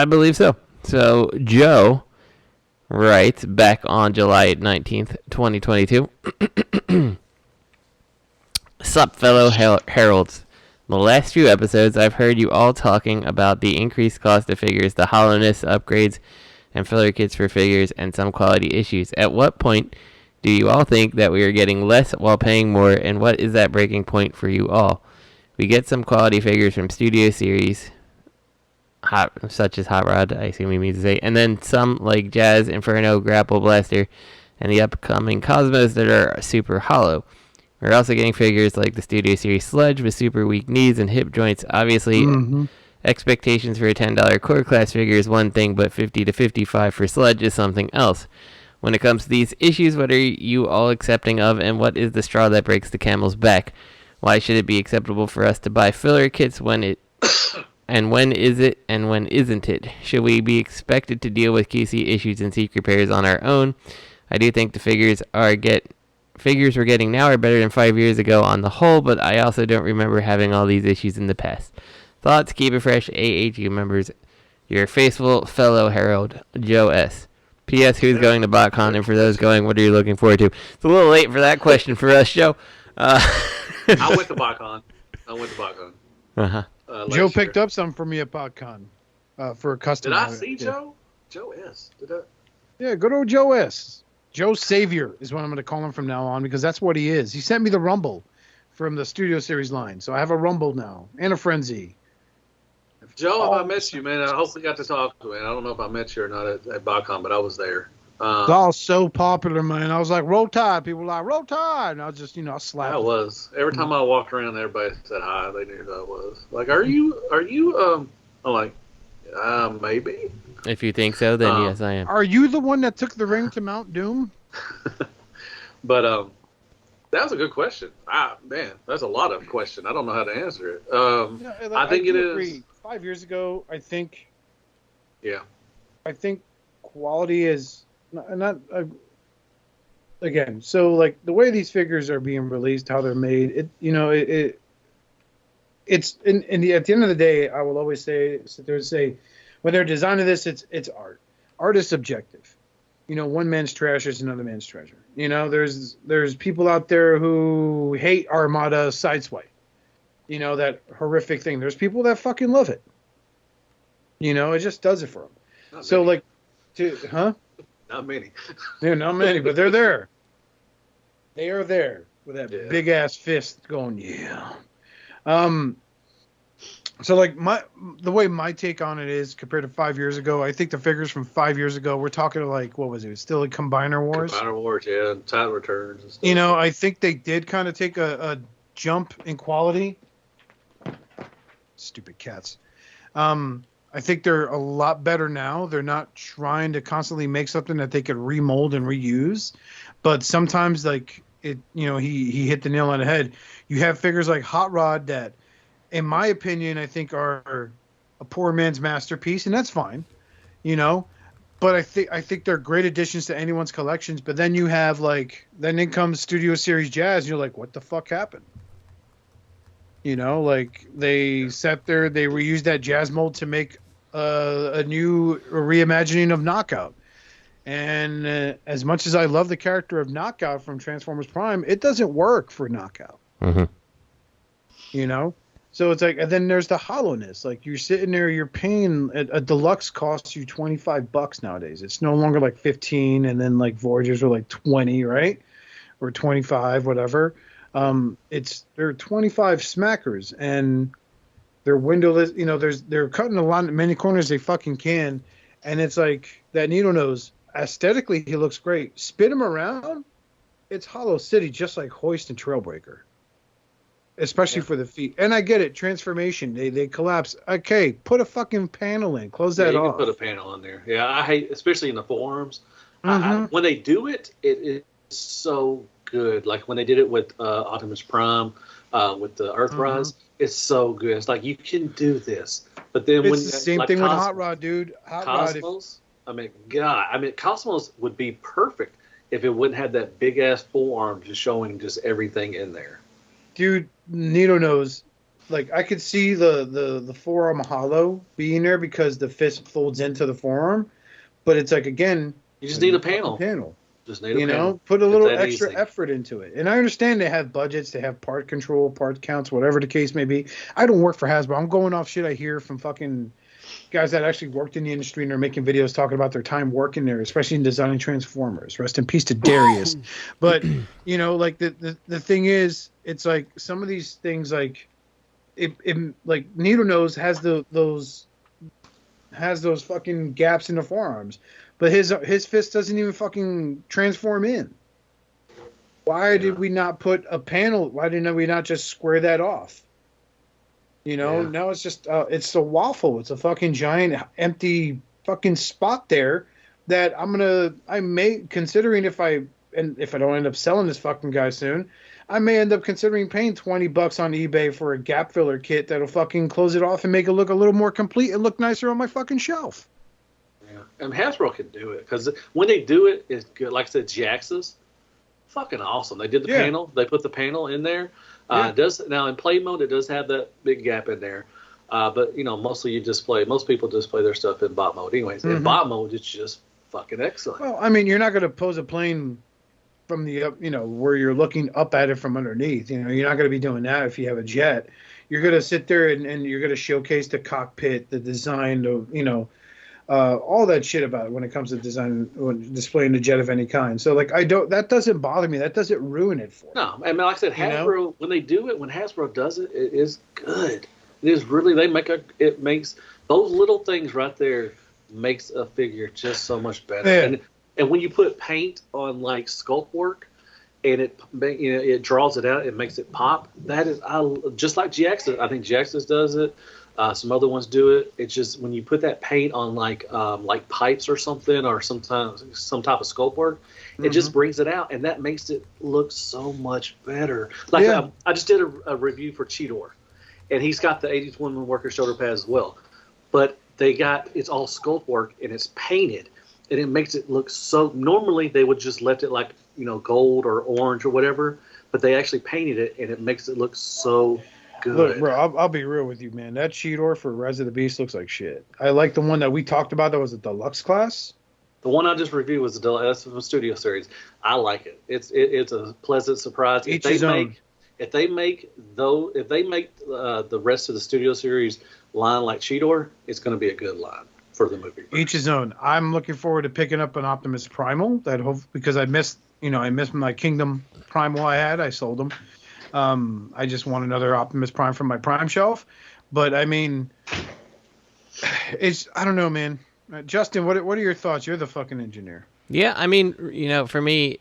believe so. So Joe writes back on July 19th, 2022. Sup, fellow heralds. The last few episodes, I've heard you all talking about the increased cost of figures, the hollowness upgrades, and filler kits for figures, and some quality issues. At what point do you all think that we are getting less while paying more, and what is that breaking point for you all? We get some quality figures from Studio Series, such as Hot Rod, I assume he means to say, and then some like Jazz, Inferno, Grapple Blaster, and the upcoming Cosmos that are super hollow. We're also getting figures like the Studio Series Sludge with super weak knees and hip joints. Obviously, expectations for a $10 core class figure is one thing, but $50 to $55 for Sludge is something else. When it comes to these issues, what are you all accepting of, and what is the straw that breaks the camel's back? Why should it be acceptable for us to buy filler kits when is it and when isn't it? Should we be expected to deal with QC issues and seek repairs on our own? I do think the figures we're getting now are better than 5 years ago on the whole, but I also don't remember having all these issues in the past. Thoughts? Keep it fresh, AHU members. Your faithful fellow herald, Joe S. P.S. Who's going to BotCon? And for those going, what are you looking forward to? It's a little late for that question for us, Joe. I went to BotCon. Uh-huh. Joe picked up some for me at BotCon for a custom. Did I see Joe? Joe S. Did I? Yeah, good old Joe S. Joe Savior is what I'm going to call him from now on because that's what he is. He sent me the Rumble from the Studio Series line, so I have a Rumble now and a Frenzy. Joe, if I met you, man, I hopefully got to talk to you. I don't know if I met you or not at BotCon, but I was there. It's all so popular, man. I was like, Roll Tide. People were like, Roll Tide. And I was just, I slapped. I was. Every time I walked around, everybody said hi. They knew who I was. Like, are you, I'm like, maybe. If you think so, then yes, I am. Are you the one that took the ring to Mount Doom? But, that was a good question. Man, that's a lot of question. I don't know how to answer it. I think it is. 5 years ago, I think. Yeah. I think quality is not again. So like the way these figures are being released, how they're made, it's at the end of the day, I will always sit there and say, when they're designing this, it's art. Art is subjective. One man's trash is another man's treasure. There's people out there who hate Armada Sideswipe. That horrific thing. There's people that fucking love it. It just does it for them. Not So many. Not many. Yeah, not many, but they're there. They are there with that big ass fist going, yeah. So like the way my take on it is compared to 5 years ago, I think the figures from 5 years ago, we're talking like, what was it? It was still like Combiner Wars. Combiner Wars, yeah, and Tide Returns and stuff. I think they did kind of take a jump in quality. Stupid cats. I think they're a lot better now. They're not trying to constantly make something that they could remold and reuse. But sometimes, like, he hit the nail on the head. You have figures like Hot Rod that, in my opinion, I think are a poor man's masterpiece, and that's fine, But I think they're great additions to anyone's collections. But then you have, then in comes Studio Series Jazz, and you're like, what the fuck happened? Like they sat there, they reused that jazz mold to make a new reimagining of Knockout. And as much as I love the character of Knockout from Transformers Prime, it doesn't work for Knockout. Mm-hmm. So it's like, and then there's the hollowness. Like you're sitting there, you're paying a deluxe costs you $25 nowadays. It's no longer like 15, and then like Voyagers are like 20, right? Or 25, whatever. They're 25 smackers, and they're windowless. They're cutting many corners they fucking can, and it's like that Needle Nose. Aesthetically, he looks great. Spin him around, it's Hollow City, just like Hoist and Trailbreaker, especially for the feet. And I get it, transformation. They collapse. Okay, put a fucking panel in. Close that you off. can put a panel in there. Yeah, I hate, especially in the forearms. When they do it, it is so good. Like when they did it with Optimus Prime, with the Earthrise, it's so good. It's like you can do this, but then it's the same thing with Hot Rod, dude. Cosmos. Cosmos would be perfect if it wouldn't have that big ass forearm just showing just everything in there. Dude, Needle Nose, like I could see the forearm hollow being there because the fist folds into the forearm, but it's like again, you just need a panel. Just need a panel. Put a little extra effort into it. And I understand they have budgets, they have part control, part counts, whatever the case may be. I don't work for Hasbro. I'm going off shit I hear from fucking guys that actually worked in the industry and are making videos talking about their time working there, especially in designing Transformers. Rest in peace to Darius. But, like the thing is, it's like some of these things, like like Needle Nose has those fucking gaps in the forearms. But his fist doesn't even fucking transform in. Why did we not put a panel? Why didn't we not just square that off? Now it's just it's a waffle. It's a fucking giant empty fucking spot there that I may considering if I don't end up selling this fucking guy soon, I may end up considering paying $20 on eBay for a gap filler kit that'll fucking close it off and make it look a little more complete and look nicer on my fucking shelf. And Hasbro can do it because when they do it, it's good. Like I said, JIRAGEZZ, fucking awesome. They did the panel. They put the panel in there. It does now in play mode. It does have that big gap in there. But mostly most people just play their stuff in bot mode. Anyways, in bot mode, it's just fucking excellent. Well, I mean, you're not going to pose a plane from the up, where you're looking up at it from underneath. You're not going to be doing that if you have a jet. You're going to sit there and you're going to showcase the cockpit, the design of, all that shit about it when it comes to design, when displaying the jet of any kind. So like, that doesn't bother me. That doesn't ruin it for me. No, I mean, like I said, Hasbro, when they do it, when Hasbro does it, it is good. It is really, it makes those little things right there makes a figure just so much better. Yeah. And when you put paint on like sculpt work, and it draws it out, it makes it pop. That is, just like GX's. I think GX's does it. Some other ones do it. It's just when you put that paint on like pipes or something, or sometimes some type of sculpt work, it just brings it out, and that makes it look so much better. Like I just did a review for Cheetor, and he's got the 80s Women Worker shoulder pad as well, but it's all sculpt work and it's painted, and it makes it look so. Normally they would just left it like gold or orange or whatever, but they actually painted it, and it makes it look so good. Look, bro, I'll be real with you, man. That Cheetor for Rise of the Beast looks like shit. I like the one that we talked about that was a deluxe class. The one I just reviewed was that's from Studio Series. I like it. It's a pleasant surprise. If they make the rest of the Studio Series line like Cheetor, it's going to be a good line for the movie. Each his own. I'm looking forward to picking up an Optimus Primal because I missed my Kingdom Primal I had. I sold them. I just want another Optimus Prime from my Prime shelf. But I mean, I don't know, man. Justin, what are your thoughts? You're the fucking engineer. Yeah, I mean, for me,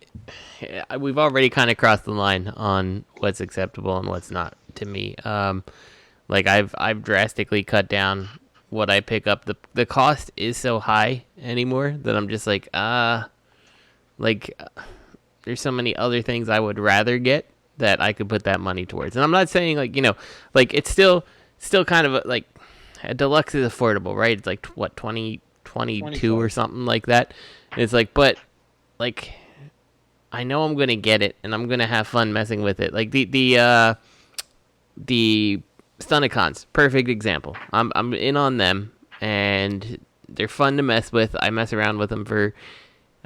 we've already kind of crossed the line on what's acceptable and what's not to me. Like I've drastically cut down what I pick up. The cost is so high anymore that I'm just like, there's so many other things I would rather get that I could put that money towards. And I'm not saying it's still kind of like a deluxe is affordable, right? It's like what, 22 or something like that. And it's like, but like, I know I'm going to get it and I'm going to have fun messing with it. Like the Stunticons, perfect example. I'm in on them and they're fun to mess with. I mess around with them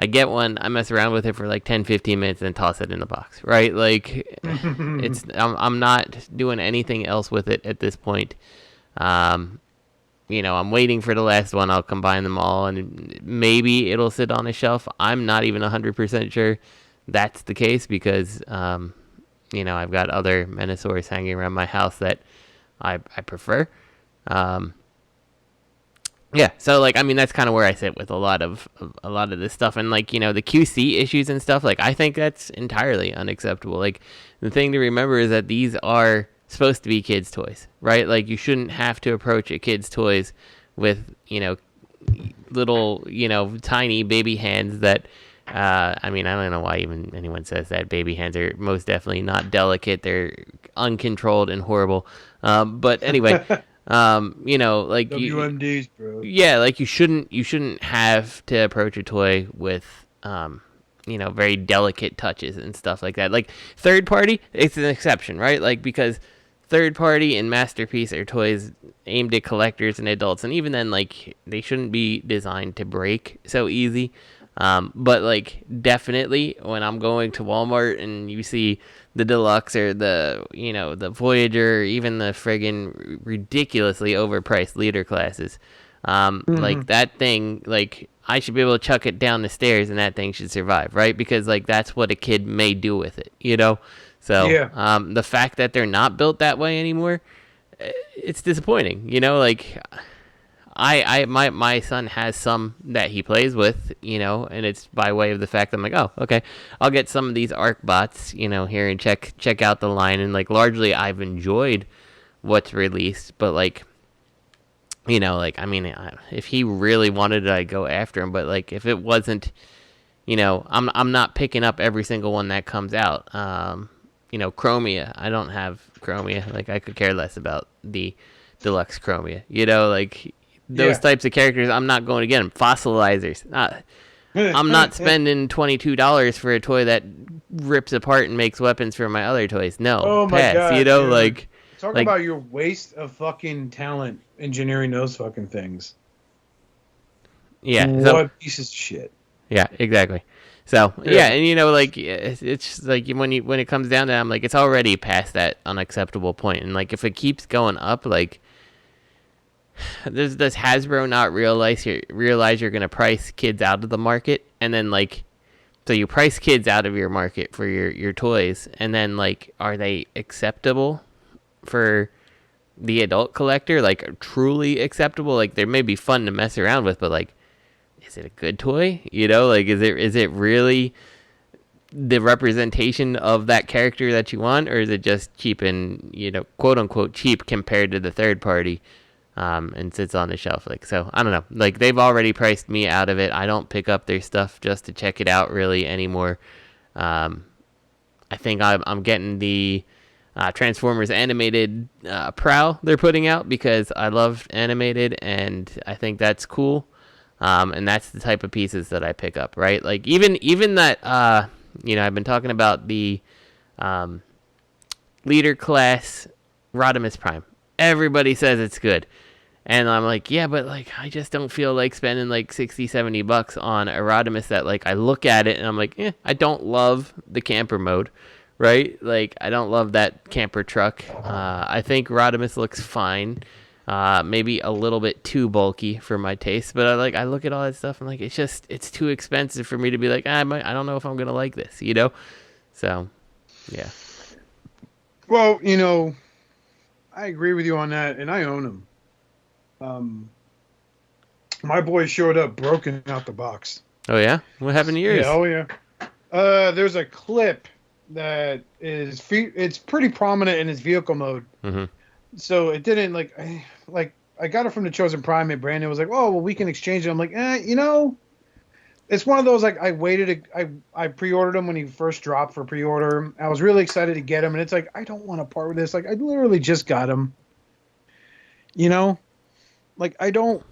I get one, I mess around with it for like 10, 15 minutes and toss it in the box, right? Like I'm not doing anything else with it at this point. I'm waiting for the last one. I'll combine them all and maybe it'll sit on a shelf. I'm not even 100% sure that's the case because, I've got other Menosaurs hanging around my house that I prefer. Yeah, so that's kind of where I sit with a lot of this stuff, and the QC issues and stuff. I think that's entirely unacceptable. The thing to remember is that these are supposed to be kids' toys, right? You shouldn't have to approach a kid's toys with little tiny baby hands that. I don't know why even anyone says that. Baby hands are most definitely not delicate. They're uncontrolled and horrible. But anyway. WMDs, bro. Yeah, you shouldn't have to approach a toy with very delicate touches and stuff like that. Third party, it's an exception, right? Because third party and Masterpiece are toys aimed at collectors and adults, and even then they shouldn't be designed to break so easy. But definitely when I'm going to Walmart and you see the deluxe or the Voyager, or even the friggin' ridiculously overpriced leader classes, that thing, I should be able to chuck it down the stairs and that thing should survive, right? Because that's what a kid may do with it, So yeah. The fact that they're not built that way anymore, it's disappointing, my son has some that he plays with, and it's by way of the fact that I'm like, oh, okay, I'll get some of these ARC bots, here and check out the line. And largely I've enjoyed what's released, but if he really wanted it, I'd go after him. But if it wasn't, I'm not picking up every single one that comes out. Chromia, I don't have Chromia. I could care less about the deluxe Chromia, those types of characters, I'm not going to get them. Fossilizers. I'm not spending $22 for a toy that rips apart and makes weapons for my other toys. No. Oh my pass, God. Dude. Talk about your waste of fucking talent engineering those fucking things. Yeah. What pieces of shit. Yeah, exactly. So yeah, and you know, like it's just like when it comes down to, I'm like, it's already past that unacceptable point, and like if it keeps going up, like does Hasbro not realize you're gonna price kids out of the market, and then like so you price kids out of your market for your toys, and then like are they acceptable for the adult collector? Like truly acceptable? Like they may be fun to mess around with, but like, is it a good toy? You know, like is it really the representation of that character that you want, or is it just cheap and, you know, quote unquote cheap compared to the third party, and sits on the shelf? Like, so I don't know. Like they've already priced me out of it. I don't pick up their stuff just to check it out really anymore. I think I'm getting the Transformers animated Prowl they're putting out because I love animated and I think that's cool. And that's the type of pieces that I pick up, right? Like even that, you know, I've been talking about the leader class Rodimus Prime. Everybody says it's good. And I'm like, yeah, but like I just don't feel like spending like $60-$70 on a Rodimus that like I look at it and I'm like, I don't love the camper mode, right? Like I don't love that camper truck. I think Rodimus looks fine. Maybe a little bit too bulky for my taste, but I look at all that stuff and like it's too expensive for me to be like, I don't know if I'm gonna like this, you know. So, yeah. Well, you know, I agree with you on that, and I own them. My boy showed up broken out the box. Oh yeah, what happened to yours? Yeah, oh yeah. There's a clip that is it's pretty prominent in his vehicle mode. Mm-hmm. So it didn't I got it from the Chosen Primate. Brandon was like, "Oh, well, we can exchange it." I'm like, you know, it's one of those like I waited. I pre-ordered him when he first dropped for pre-order. I was really excited to get him, and it's like I don't want to part with this. Like I literally just got him. You know, like I don't.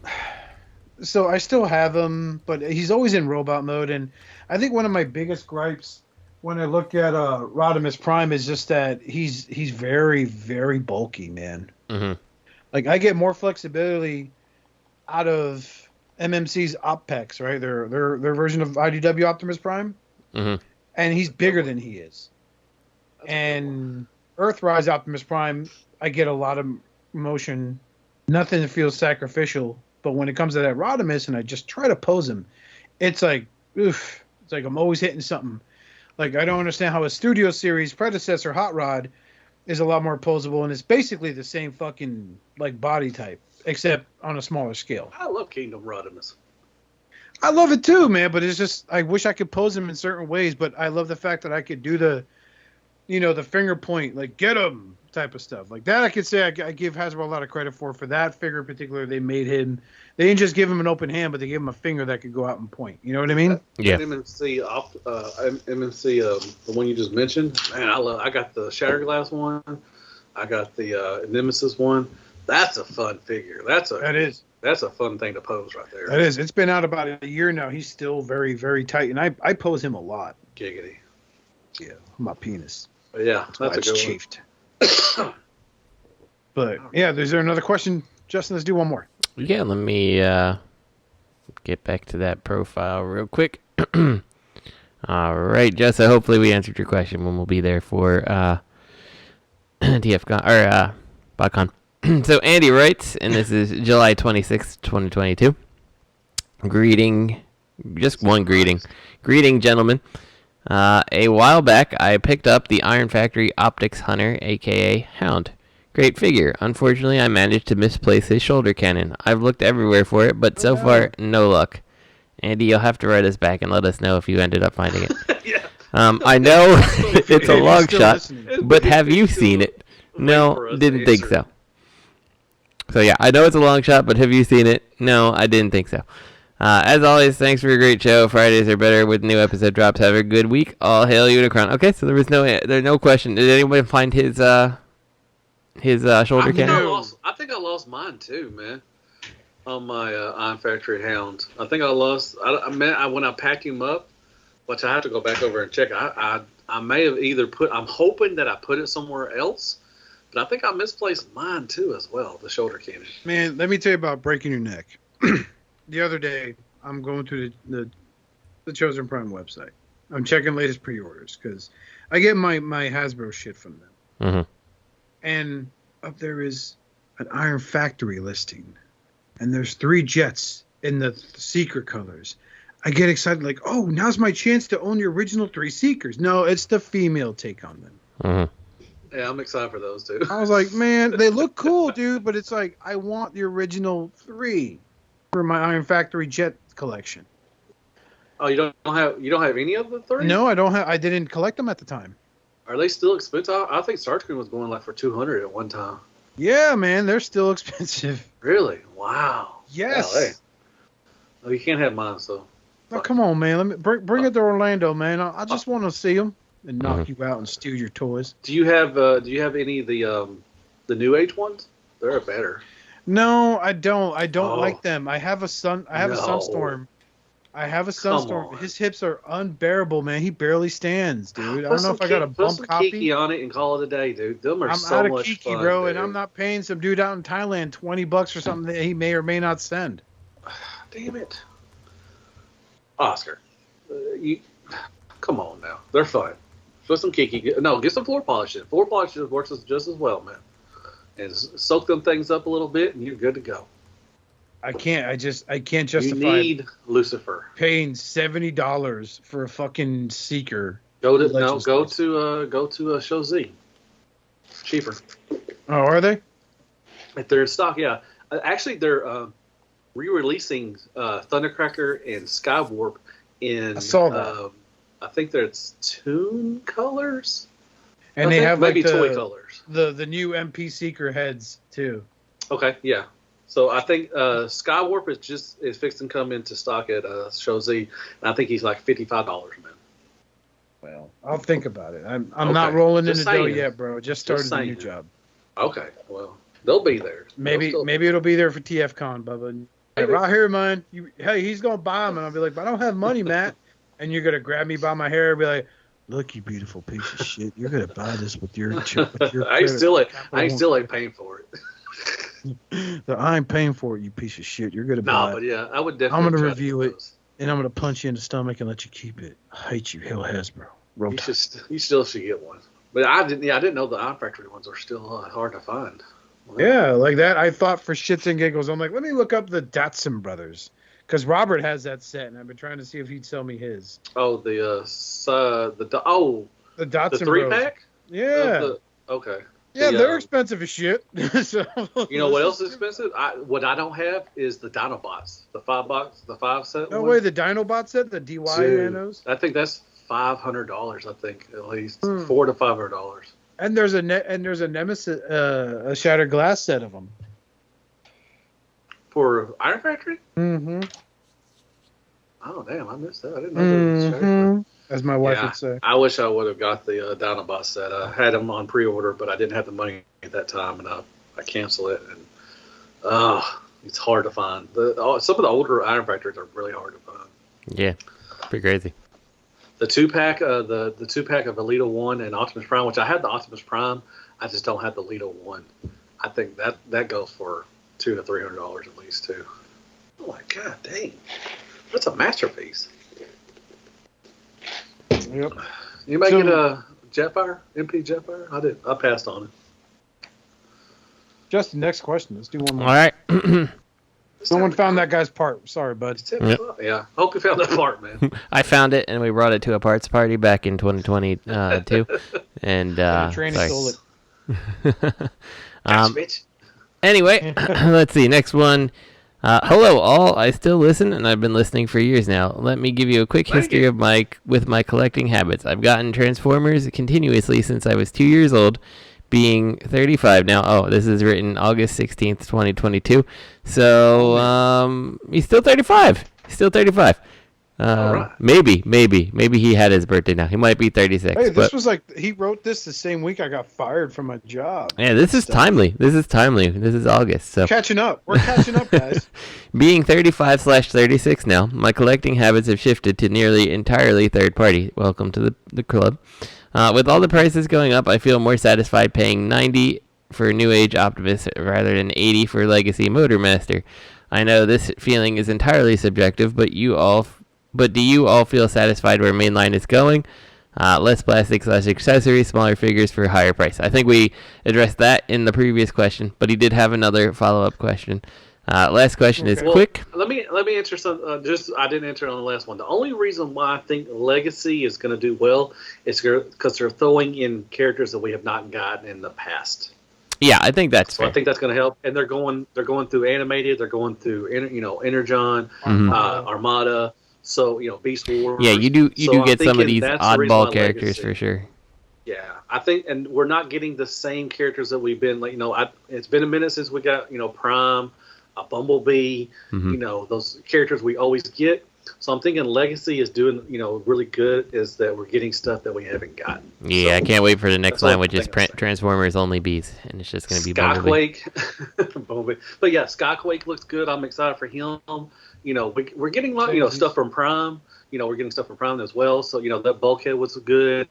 So I still have him, but he's always in robot mode, and I think one of my biggest gripes when I look at Rodimus Prime is just that he's very, very bulky, man. Mm-hmm. Like I get more flexibility out of MMC's OpPex, right? Their version of IDW Optimus Prime, mm-hmm. and he's bigger than he is. And Earthrise Optimus Prime, I get a lot of motion, nothing that feels sacrificial. But when it comes to that Rodimus, and I just try to pose him, it's like, oof! It's like I'm always hitting something. Like, I don't understand how a Studio Series predecessor Hot Rod is a lot more posable, and it's basically the same fucking, like, body type, except on a smaller scale. I love Kingdom Rodimus. I love it too, man, but it's just, I wish I could pose him in certain ways, but I love the fact that I could do the, you know, the finger point, like, get him type of stuff. Like, that I could say I give Hasbro a lot of credit for that figure in particular. They made him, they didn't just give him an open hand, but they gave him a finger that could go out and point. You know what I mean? Yeah. MMC, the one you just mentioned, man, I got the Shattered Glass one. I got the Nemesis one. That's a fun figure. That's a fun thing to pose right there. That is. It's been out about a year now. He's still very, very tight, and I pose him a lot. Giggity. Yeah, my penis. But yeah, that's a good chafed. But yeah, is there another question, Justin? Let's do one more. Yeah, let me get back to that profile real quick. All right, Jess. Hopefully we answered your question when we'll be there for TFCon or BotCon. So Andy writes, and this is July 26th, 2022. Greeting, just one greeting. Greeting, gentlemen. A while back, I picked up the Iron Factory Optics Hunter, a.k.a. Hound. Great figure. Unfortunately, I managed to misplace his shoulder cannon. I've looked everywhere for it, but so far, no luck. Andy, you'll have to write us back and let us know if you ended up finding it. Yeah. I know it's a long shot, but have you seen it? No, didn't think so. So yeah, I know it's a long shot, but have you seen it? No, I didn't think so. As always, thanks for a great show. Fridays are better with new episode drops. Have a good week. All hail Unicron. Okay, so there's no question. Did anyone find his shoulder cannon? I think I lost mine too, man. On my Iron Factory Hound. I think I lost. When I packed him up, which I have to go back over and check. I may have either I'm hoping that I put it somewhere else, but I think I misplaced mine too as well. The shoulder cannon. Man, let me tell you about breaking your neck. The other day, I'm going through the Chosen Prime website. I'm checking latest pre-orders because I get my Hasbro shit from them. Mm-hmm. And up there is an Iron Factory listing, and there's 3 jets in the secret colors. I get excited, like, oh, now's my chance to own the original 3 Seekers. No, it's the female take on them. Mm-hmm. Yeah, I'm excited for those too. I was like, man, they look cool, dude, but it's like I want the original 3 for my Iron Factory jet collection. Oh, you don't have any of the 3? No, I don't have. I didn't collect them at the time. Are they still expensive? I think Starscream was going like for $200 at one time. Yeah, man, they're still expensive. Really? Wow. Yes. Golly. Oh, you can't have mine, so. Oh, come on, man. Let me bring it to Orlando, man. I just want to see them and knock you out and steal your toys. Do you have any of the New Age ones? They're better. No, I don't. I don't like them. I have a Sunstorm. I have a Come Sunstorm. on. His hips are unbearable, man. He barely stands, dude. I don't know if I got a Put bump some copy. Kiki on it and call it a day, dude. Them are I'm so out of much Kiki, fun, bro, dude. and I'm not paying some dude out in Thailand $20 for something that he may or may not send. Damn it, Oscar. Come on now. They're fun. Put some Kiki. No, get some floor polish in. Floor polish works just as well, man. And soak them things up a little bit, and you're good to go. I can't justify You need Lucifer. paying $70 for a fucking Seeker. Go to Show Z. Cheaper. Oh, are they? If they're in stock, yeah. Actually, they're re-releasing Thundercracker and Skywarp in. I saw that. I think there's Toon colors. And they have maybe like toy colors. The new MP Seeker heads too. Okay, yeah. So I think Skywarp is fixed and come into stock at Show Z, and I think he's like $55, man. Well, I'll think about it. I'm Okay. not rolling in Just the dough saying. yet, bro. Just started Just a new saying. job. Okay, well they'll be there. Maybe it'll be there for TFCon, Bubba. Hey, Maybe. right here, man. Hey, he's gonna buy them, and I'll be like, but I don't have money, Matt. And you're gonna grab me by my hair and be like, look, you beautiful piece of shit. You're gonna buy this with your I still ain't paying for it. I'm paying for it, you piece of shit. You're gonna buy No, it. but yeah, I would definitely. I'm gonna try review to it. get those. And I'm gonna punch you in the stomach and let you keep it. I hate you, hell Hasbro. Roll You Tide. still should get one. But I didn't know the Iron Factory ones are still hard to find. Wow. Yeah, like that. I thought for shits and giggles, I'm like, let me look up the Datsun brothers. Because Robert has that set, and I've been trying to see if he'd sell me his. Oh, the The Datsun 3 Bros. pack. Yeah. Okay. Yeah, The, they're expensive as shit. So, You know what else is expensive? What I don't have is the Dinobots, the 5 set. No one. way, the Dinobot set, the DY Dude, Nanos. I think that's $500. I think at least Hmm. $400 to $500. And there's a Nemesis, a Shattered Glass set of them. For Iron Factory? Mm-hmm. Oh damn, I missed that. I didn't know that. Mm-hmm. As my wife Yeah, would say. I wish I would have got the Dinobot set. I had them on pre-order, but I didn't have the money at that time, and I canceled it. And it's hard to find. Some of the older Iron Factories are really hard to find. Yeah, pretty crazy. The 2-pack, the 2-pack of Elita 1 and Optimus Prime, which I had the Optimus Prime, I just don't have the Elita 1. I think that goes for $200 to $300 at least too. Oh my god, dang, that's a masterpiece. Yep. Anybody get a Jetfire? MP Jetfire? I did. I passed on it. Justin, next question. Let's do one more. All right. No one found that guy's part. Sorry, bud. Yep. Yeah. Hope you found that part, man. I found it, and we brought it to a parts party back in 2022. And Train sorry. stole it. Gotcha, bitch. Anyway, let's see. Next one. Hello, all. I still listen, and I've been listening for years now. Let me give you a quick history of my collecting habits. I've gotten Transformers continuously since I was 2 years old, being 35 now. Oh, this is written August 16th, 2022. So, he's still 35. Still 35. All right. Maybe he had his birthday now. He might be 36. Hey, but this was like, he wrote this the same week I got fired from my job. yeah, this is timely. This is August. So Catching up. We're catching up, guys. being 35/36 now, my collecting habits have shifted to nearly entirely third party. Welcome to the club. With all the prices going up, I feel more satisfied paying $90 for New Age Optimus rather than $80 for Legacy Motormaster. I know this feeling is entirely subjective, but but do you all feel satisfied where mainline is going? Less plastic / accessories, smaller figures for a higher price. I think we addressed that in the previous question, but he did have another follow-up question. Last question is quick. Let me answer some. I didn't answer on the last one. The only reason why I think Legacy is going to do well is because they're throwing in characters that we have not gotten in the past. Yeah, I think that's fair. I think that's going to help. And they're going through animated. They're going through Energon, Armada. So Beast Wars. Yeah, you do get some of these oddball characters for sure. Yeah, I think, and we're not getting the same characters that we've been it's been a minute since we got Prime. A Bumblebee, those characters we always get. So I'm thinking Legacy is doing, really good. Is that we're getting stuff that we haven't gotten. Yeah, so, I can't wait for the next line, which is Transformers only bees, and it's just going to be Skyquake. Bumblebee. But yeah, Skyquake looks good. I'm excited for him. We're getting stuff from Prime. We're getting stuff from Prime as well. So that Bulkhead was good.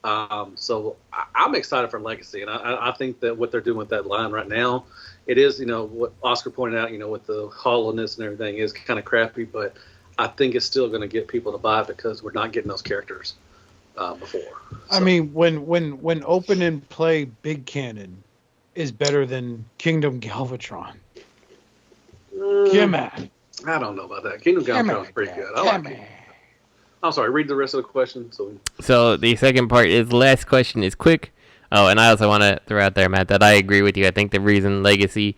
So I'm excited for Legacy, and I think that what they're doing with that line right now. It is, what Oscar pointed out, with the hollowness and everything is kind of crappy, but I think it's still going to get people to buy it because we're not getting those characters before. So. I mean, when open and play Big Cannon is better than Kingdom Galvatron. Gimme. I don't know about that. Kingdom Galvatron is pretty good. I like it. I'm sorry, read the rest of the question. So the second part is, last question is quick. Oh, and I also want to throw out there, Matt, that I agree with you. I think the reason Legacy...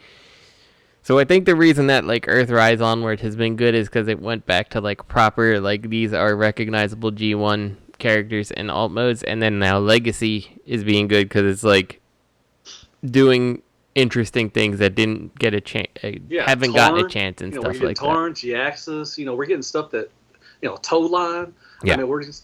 So I think the reason that, Earthrise Onward has been good is because it went back to, proper, these are recognizable G1 characters in alt modes, and then now Legacy is being good because it's, doing interesting things that didn't get a chance... haven't gotten a chance and stuff like that. Torrents, Yaxis, we're getting stuff that, Toe Line. Yeah. I mean, we're just...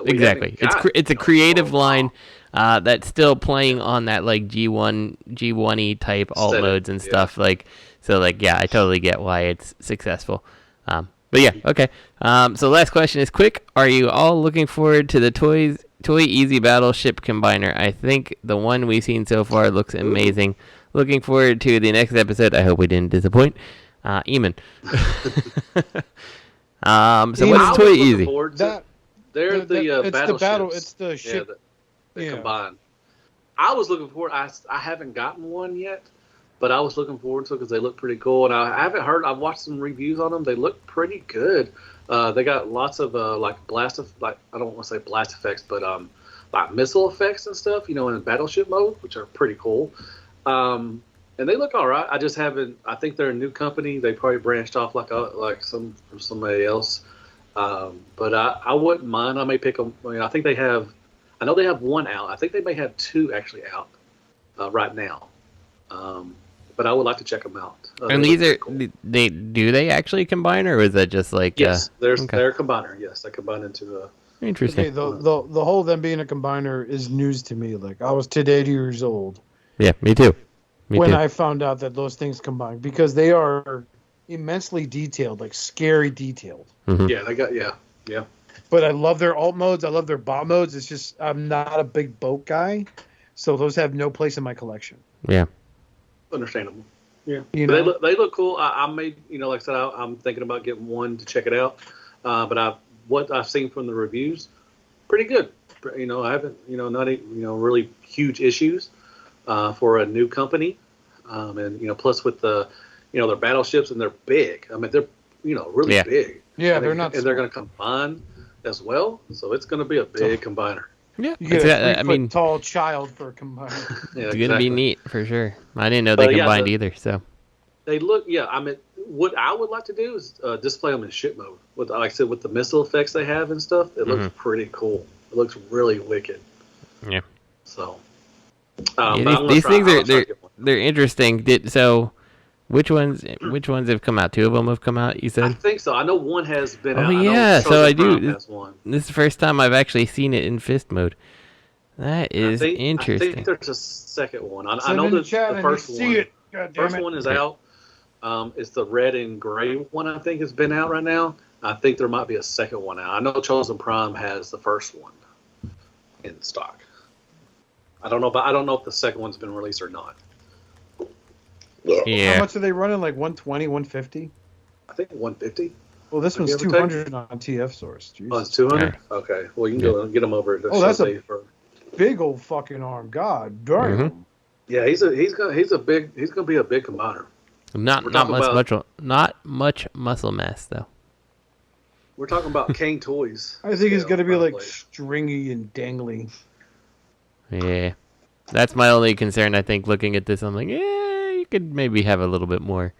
Exactly. It's a creative line that's still playing on that G1-y type alt modes and stuff. I totally get why it's successful. But yeah, okay. So last question is quick. Are you all looking forward to the Toy Easy Battleship Combiner? I think the one we've seen so far looks amazing. Looking forward to the next episode. I hope we didn't disappoint. Eamon. So what's Toy Easy? They're the battleships. It's the ship. The combined. I was looking forward. I haven't gotten one yet, but I was looking forward to it because they look pretty cool. And I haven't heard. I've watched some reviews on them. They look pretty good. They got lots of blast I don't want to say blast effects, but missile effects and stuff. In battleship mode, which are pretty cool. And they look all right. I just haven't. I think they're a new company. They probably branched off from somebody else. But I wouldn't mind. I may pick them. I know they have one out. I think they may have two actually out right now. But I would like to check them out. And these are cool. Do they actually combine, or is that just yes? They're a combiner. Yes, they combine into a. Interesting. Okay, the whole them being a combiner is news to me. I was today 80 years old. Yeah, me too. When I found out that those things combine, because they are immensely detailed, scary detailed. Mm-hmm. Yeah, they got yeah. But I love their alt modes. I love their bot modes. It's just I'm not a big boat guy, so those have no place in my collection. Yeah, understandable. Yeah, they look cool. I may like I said, I'm thinking about getting one to check it out. But what I've seen from the reviews, pretty good. I haven't not really huge issues for a new company, and plus with the their battleships, and they're big. I mean they're really big. Yeah, they're not. And they're going to combine as well, so it's going to be a big combiner. Yeah, you get a 3 foot tall child for a combiner. It's going to be neat for sure. I didn't know they combined either. So they look. Yeah, I mean, what I would like to do is display them in ship mode. With, like I said, with the missile effects they have and stuff, it looks pretty cool. It looks really wicked. Yeah. So these things they're interesting. Which ones have come out? 2 of them have come out, you said? I think so. I know one has been out. Oh, yeah. So I do. This is the first time I've actually seen it in fist mode. That is interesting. I think there's a second one. I know the first one. First one is out. It's the red and gray one, I think, has been out right now. I think there might be a second one out. I know Chosen Prime has the first one in stock. I don't know if the second one's been released or not. Yeah. How much are they running? 120, 150? I think 150. Well, this one's Give or 200 on TF Source. Jesus. Oh, it's 200. Okay, well you can go get him over to that's Showtime for. big old fucking arm. God damn. Mm-hmm. Yeah, he's gonna be a big combiner. Not much muscle mass though. We're talking about Kane Toys. I think he's gonna be like probably. stringy and dangly. Yeah, that's my only concern. I think looking at this, I'm like, yeah, you could maybe have a little bit more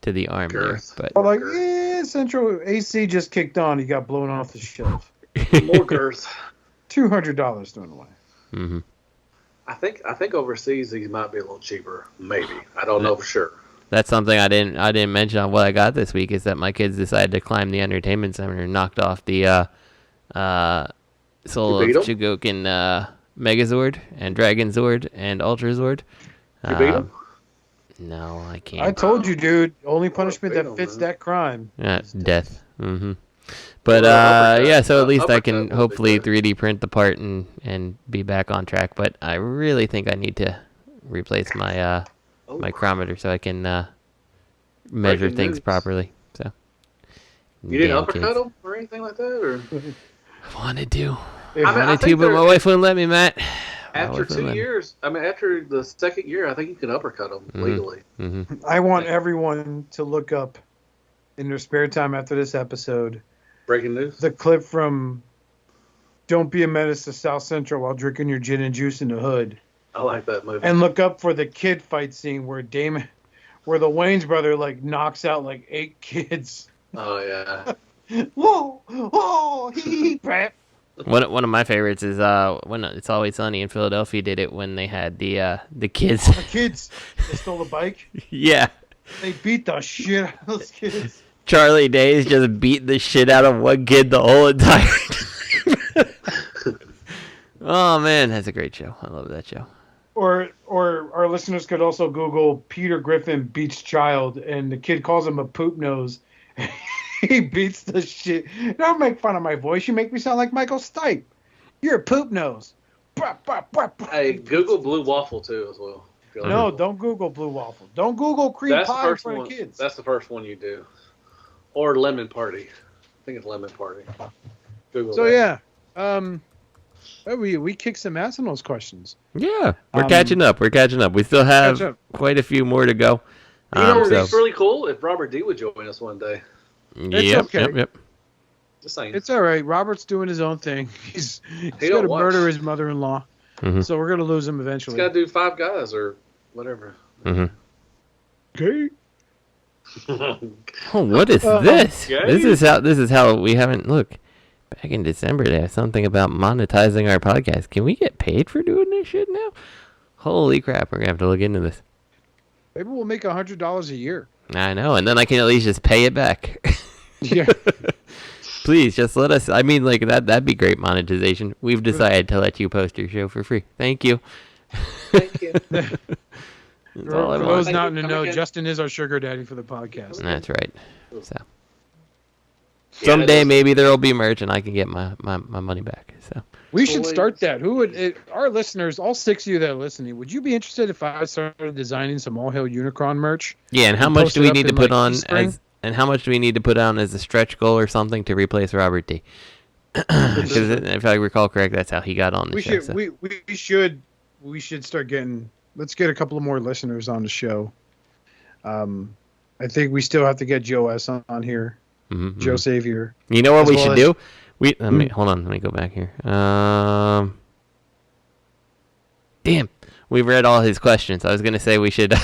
to the arm Girth. there, But like, Central AC just kicked on. He got blown off the shelf. More girth. $200 thrown away. Mm-hmm. I think overseas these might be a little cheaper. Maybe I don't know for sure. That's something I didn't mention on what I got this week is that my kids decided to climb the entertainment center and knocked off the Soul of You beat 'em? Chogokin Megazord and Dragon Zord and Ultra Zord. You beat him? No, I can't. I told you, dude. Only punishment beat that 'em, fits man. that crime. Death. Mm-hmm. But uppercut. yeah, so at least I Uppercut can would be hopefully good. 3D print the part and be back on track. But I really think I need to replace my Oh. micrometer so I can measure Breaking things news. properly. So You didn't Damn uppercut kids. him or anything like that, or Wanted to, I mean, I wanted to, think but my they're- wife wouldn't let me, Matt. My after wife wouldn't 2 let me. years? I mean, after the second year, I think you can uppercut him legally. Mhm. I want everyone to look up in their spare time after this episode Breaking news. the clip from Don't Be a Menace to South Central while drinking your gin and juice in the hood. I like that movie. And look up for the kid fight scene where the Wayne's brother like knocks out like 8 kids. Oh yeah. Whoa, whoa, hee prep. One of my favorites is when It's Always Sunny in Philadelphia did it when they had the kids. The kids, they stole a bike. Yeah, They beat the shit out of those kids. Charlie Days just beat the shit out of one kid the whole entire time. Oh man, that's a great show. I love that show. Or our listeners could also Google Peter Griffin beats child, and the kid calls him a poop nose. He beats the shit. Don't make fun of my voice. You make me sound like Michael Stipe. You're a poop nose. Hey, Google Blue Waffle too as well. No, don't Google Blue Waffle. Don't Google cream That's the pie in first front one. of kids. That's the first one you do. Or Lemon Party. I think it's Lemon Party. Google So that. yeah, we kicked some ass on those questions. Yeah, we're catching up. We're catching up. We still have Catch up. quite a few more to go. You know, So, it's really cool if Robert D would join us one day. yep, okay. yep. Just saying. It's all right. Robert's doing his own thing. He's don't going to watch. murder his mother-in-law. Mhm. So we're going to lose him He's eventually. got to do Five Guys or whatever. Mhm. Okay. Oh, what is this? okay. This is how we haven't look. Back in December, they have something about monetizing our podcast. Can we get paid for doing this shit now? Holy crap! We're gonna have to look into this. Maybe we'll make $100 a year. I know, and then I can at least just pay it back. Yeah. Please, just let us. I mean, like that'd be great monetization. We've decided to let you post your show for free. Thank you. Thank you. That's For all I those want. not in the Come know, again. Justin is our sugar daddy for the podcast. That's right. So Yeah, someday that is- maybe there will be merch and I can get my money back. So We should Toys. start that. Who would our listeners, all 6 of you that are listening, would you be interested if I started designing some All Hail Unicron merch? yeah, and how And much post do it we up need to in, put like, on Teespring? as and how much do we need to put on as a stretch goal or something to replace Robert D? Because if I recall correct, that's how he got on the We show. should so. we should start getting. Let's get a couple of more listeners on the show. I think we still have to get Joe S on here. Mhm, Joe mhm. Savior. You know what as we well should as- do? Let me hold on. Let me go back here. Damn, we've read all his questions. I was gonna say we should.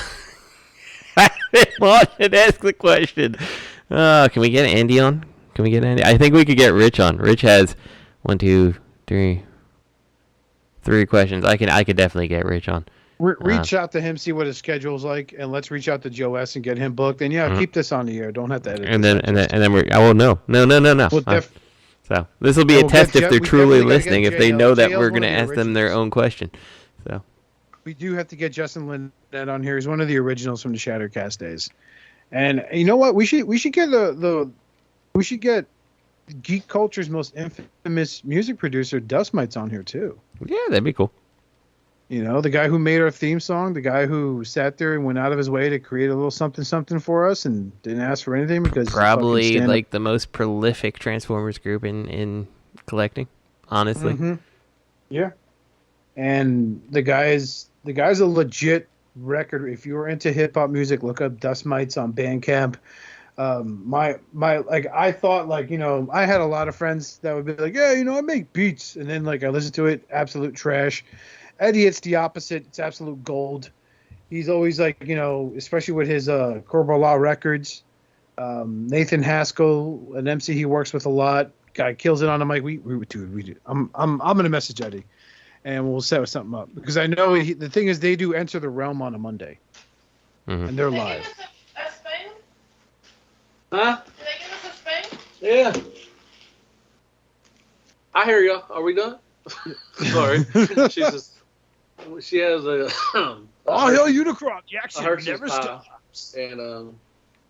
I didn't want to ask the question. Can we get Andy on? Can we get Andy? I think we could get Rich on. Rich has 1, 2, 3 questions. I could definitely get Rich on. Reach out to him, see what his schedule's like, and let's reach out to Joe S and get him booked. And yeah, keep this on the air. Don't have to edit. And this then out. we're. Oh no. We'll So this will be And a we'll test get if Je- they're we truly definitely gotta listening. get If they JL. know that JL's we're one gonna of the ask them their originals. own question. So. We do have to get Justin Lynette on here. He's one of the originals from the Shattered Cast days. And you know what? We should get we should get geek culture's most infamous music producer, Dustmightz, on here too. Yeah, that'd be cool. You know, the guy who made our theme song, the guy who sat there and went out of his way to create a little something for us and didn't ask for anything because probably like the most prolific Transformers group in collecting, honestly. Mm-hmm. Yeah. And the guy's a legit record. If you were into hip hop music, look up Dustmightz on Bandcamp. My like I thought like, you know, I had a lot of friends that would be like, yeah, you know, I make beats, and then like I listen to it, absolute trash. Eddie, it's the opposite. It's absolute gold. He's always like, you know, especially with his Corbo Law Records. Nathan Haskell, an MC he works with a lot. Guy kills it on the mic. We do. I'm gonna message Eddie, and we'll set something up because I know the thing is they do Enter the Realm on a Monday, and they're live. Did they give us a spoon? Huh? Did they give us a spoon? Yeah. I hear you. Are we done? Sorry. She has a. Oh hell, Unicron! The a action Hershey's never pie, stops. and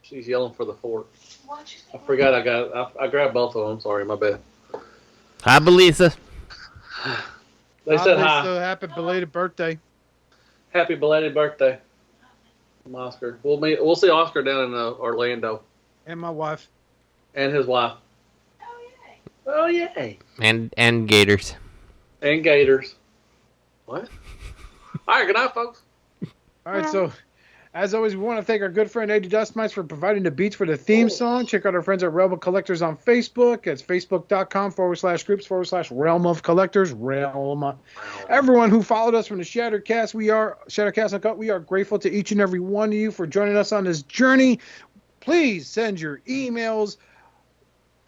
she's yelling for the fork. Why'd you say I forgot I grabbed both of them. Sorry, my bad. Hi, Belisa. They said hi. So happy belated birthday. Happy belated birthday, Oscar. We'll see Oscar down in Orlando, And my wife. and his wife. Oh, yay. Oh yay! And Gators. And Gators. What? All right, good night, folks. All right, so as always, we want to thank our good friend Eddie Dustmightz for providing the beats for the theme song. Check out our friends at Realm of Collectors on Facebook. It's facebook.com/groups/Realm of Collectors. Realm. Everyone who followed us from the Shattered Cast, Shattered Cast Uncut. We are grateful to each and every one of you for joining us on this journey. Please send your emails,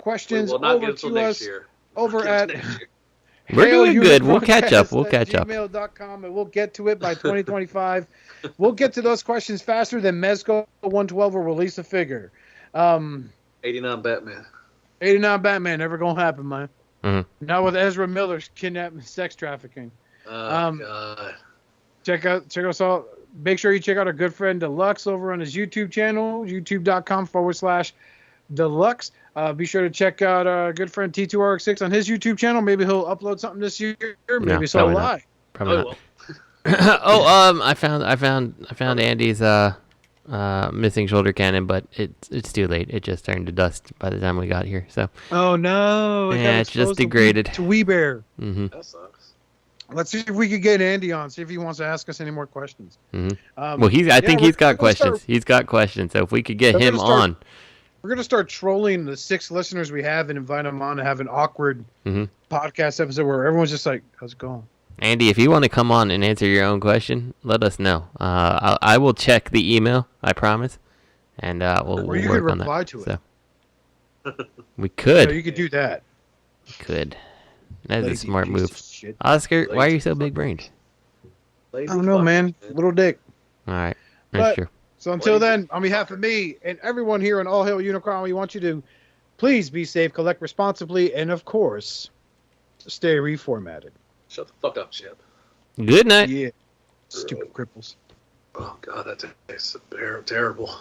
questions over to us over at. We're doing good. We'll catch up. gmail.com, and we'll get to it by 2025. We'll get to those questions faster than Mezco 112 will release a figure. 89 Batman. 89 Batman, never gonna happen, man. Mm-hmm. Not with Ezra Miller's kidnapping, sex trafficking. God. Check us out. Make sure you check out our good friend Deluxe over on his YouTube channel, youtube.com/Deluxe. Be sure to check out our good friend T2RX6 on his YouTube channel. Maybe he'll upload something this year. Maybe so will I. Probably not. I found Andy's missing shoulder cannon, but it's too late. It just turned to dust by the time we got here. So. Oh no! Yeah, it's just degraded. To Wee Bear. Mm-hmm. That sucks. Let's see if we could get Andy on. See if he wants to ask us any more questions. Mm-hmm. Well, I think he's got questions. He's got questions. So if we could get him on. We're going to start trolling the 6 listeners we have and invite them on to have an awkward podcast episode where everyone's just like, how's it going? Andy, if you want to come on and answer your own question, let us know. I will check the email, I promise. And we'll or you work could on reply that. to it. So. We could. No, you could do that. We could. That's a Lazy smart piece move. of shit. Oscar, why are you so big-brained? I don't know, man. Little dick. All right. That's true. So until then, on behalf of me and everyone here in All Hail Unicron, we want you to please be safe, collect responsibly, and of course, stay reformatted. Shut the fuck up, Chip. Good night. Yeah. Stupid cripples. Oh, God, that tastes terrible.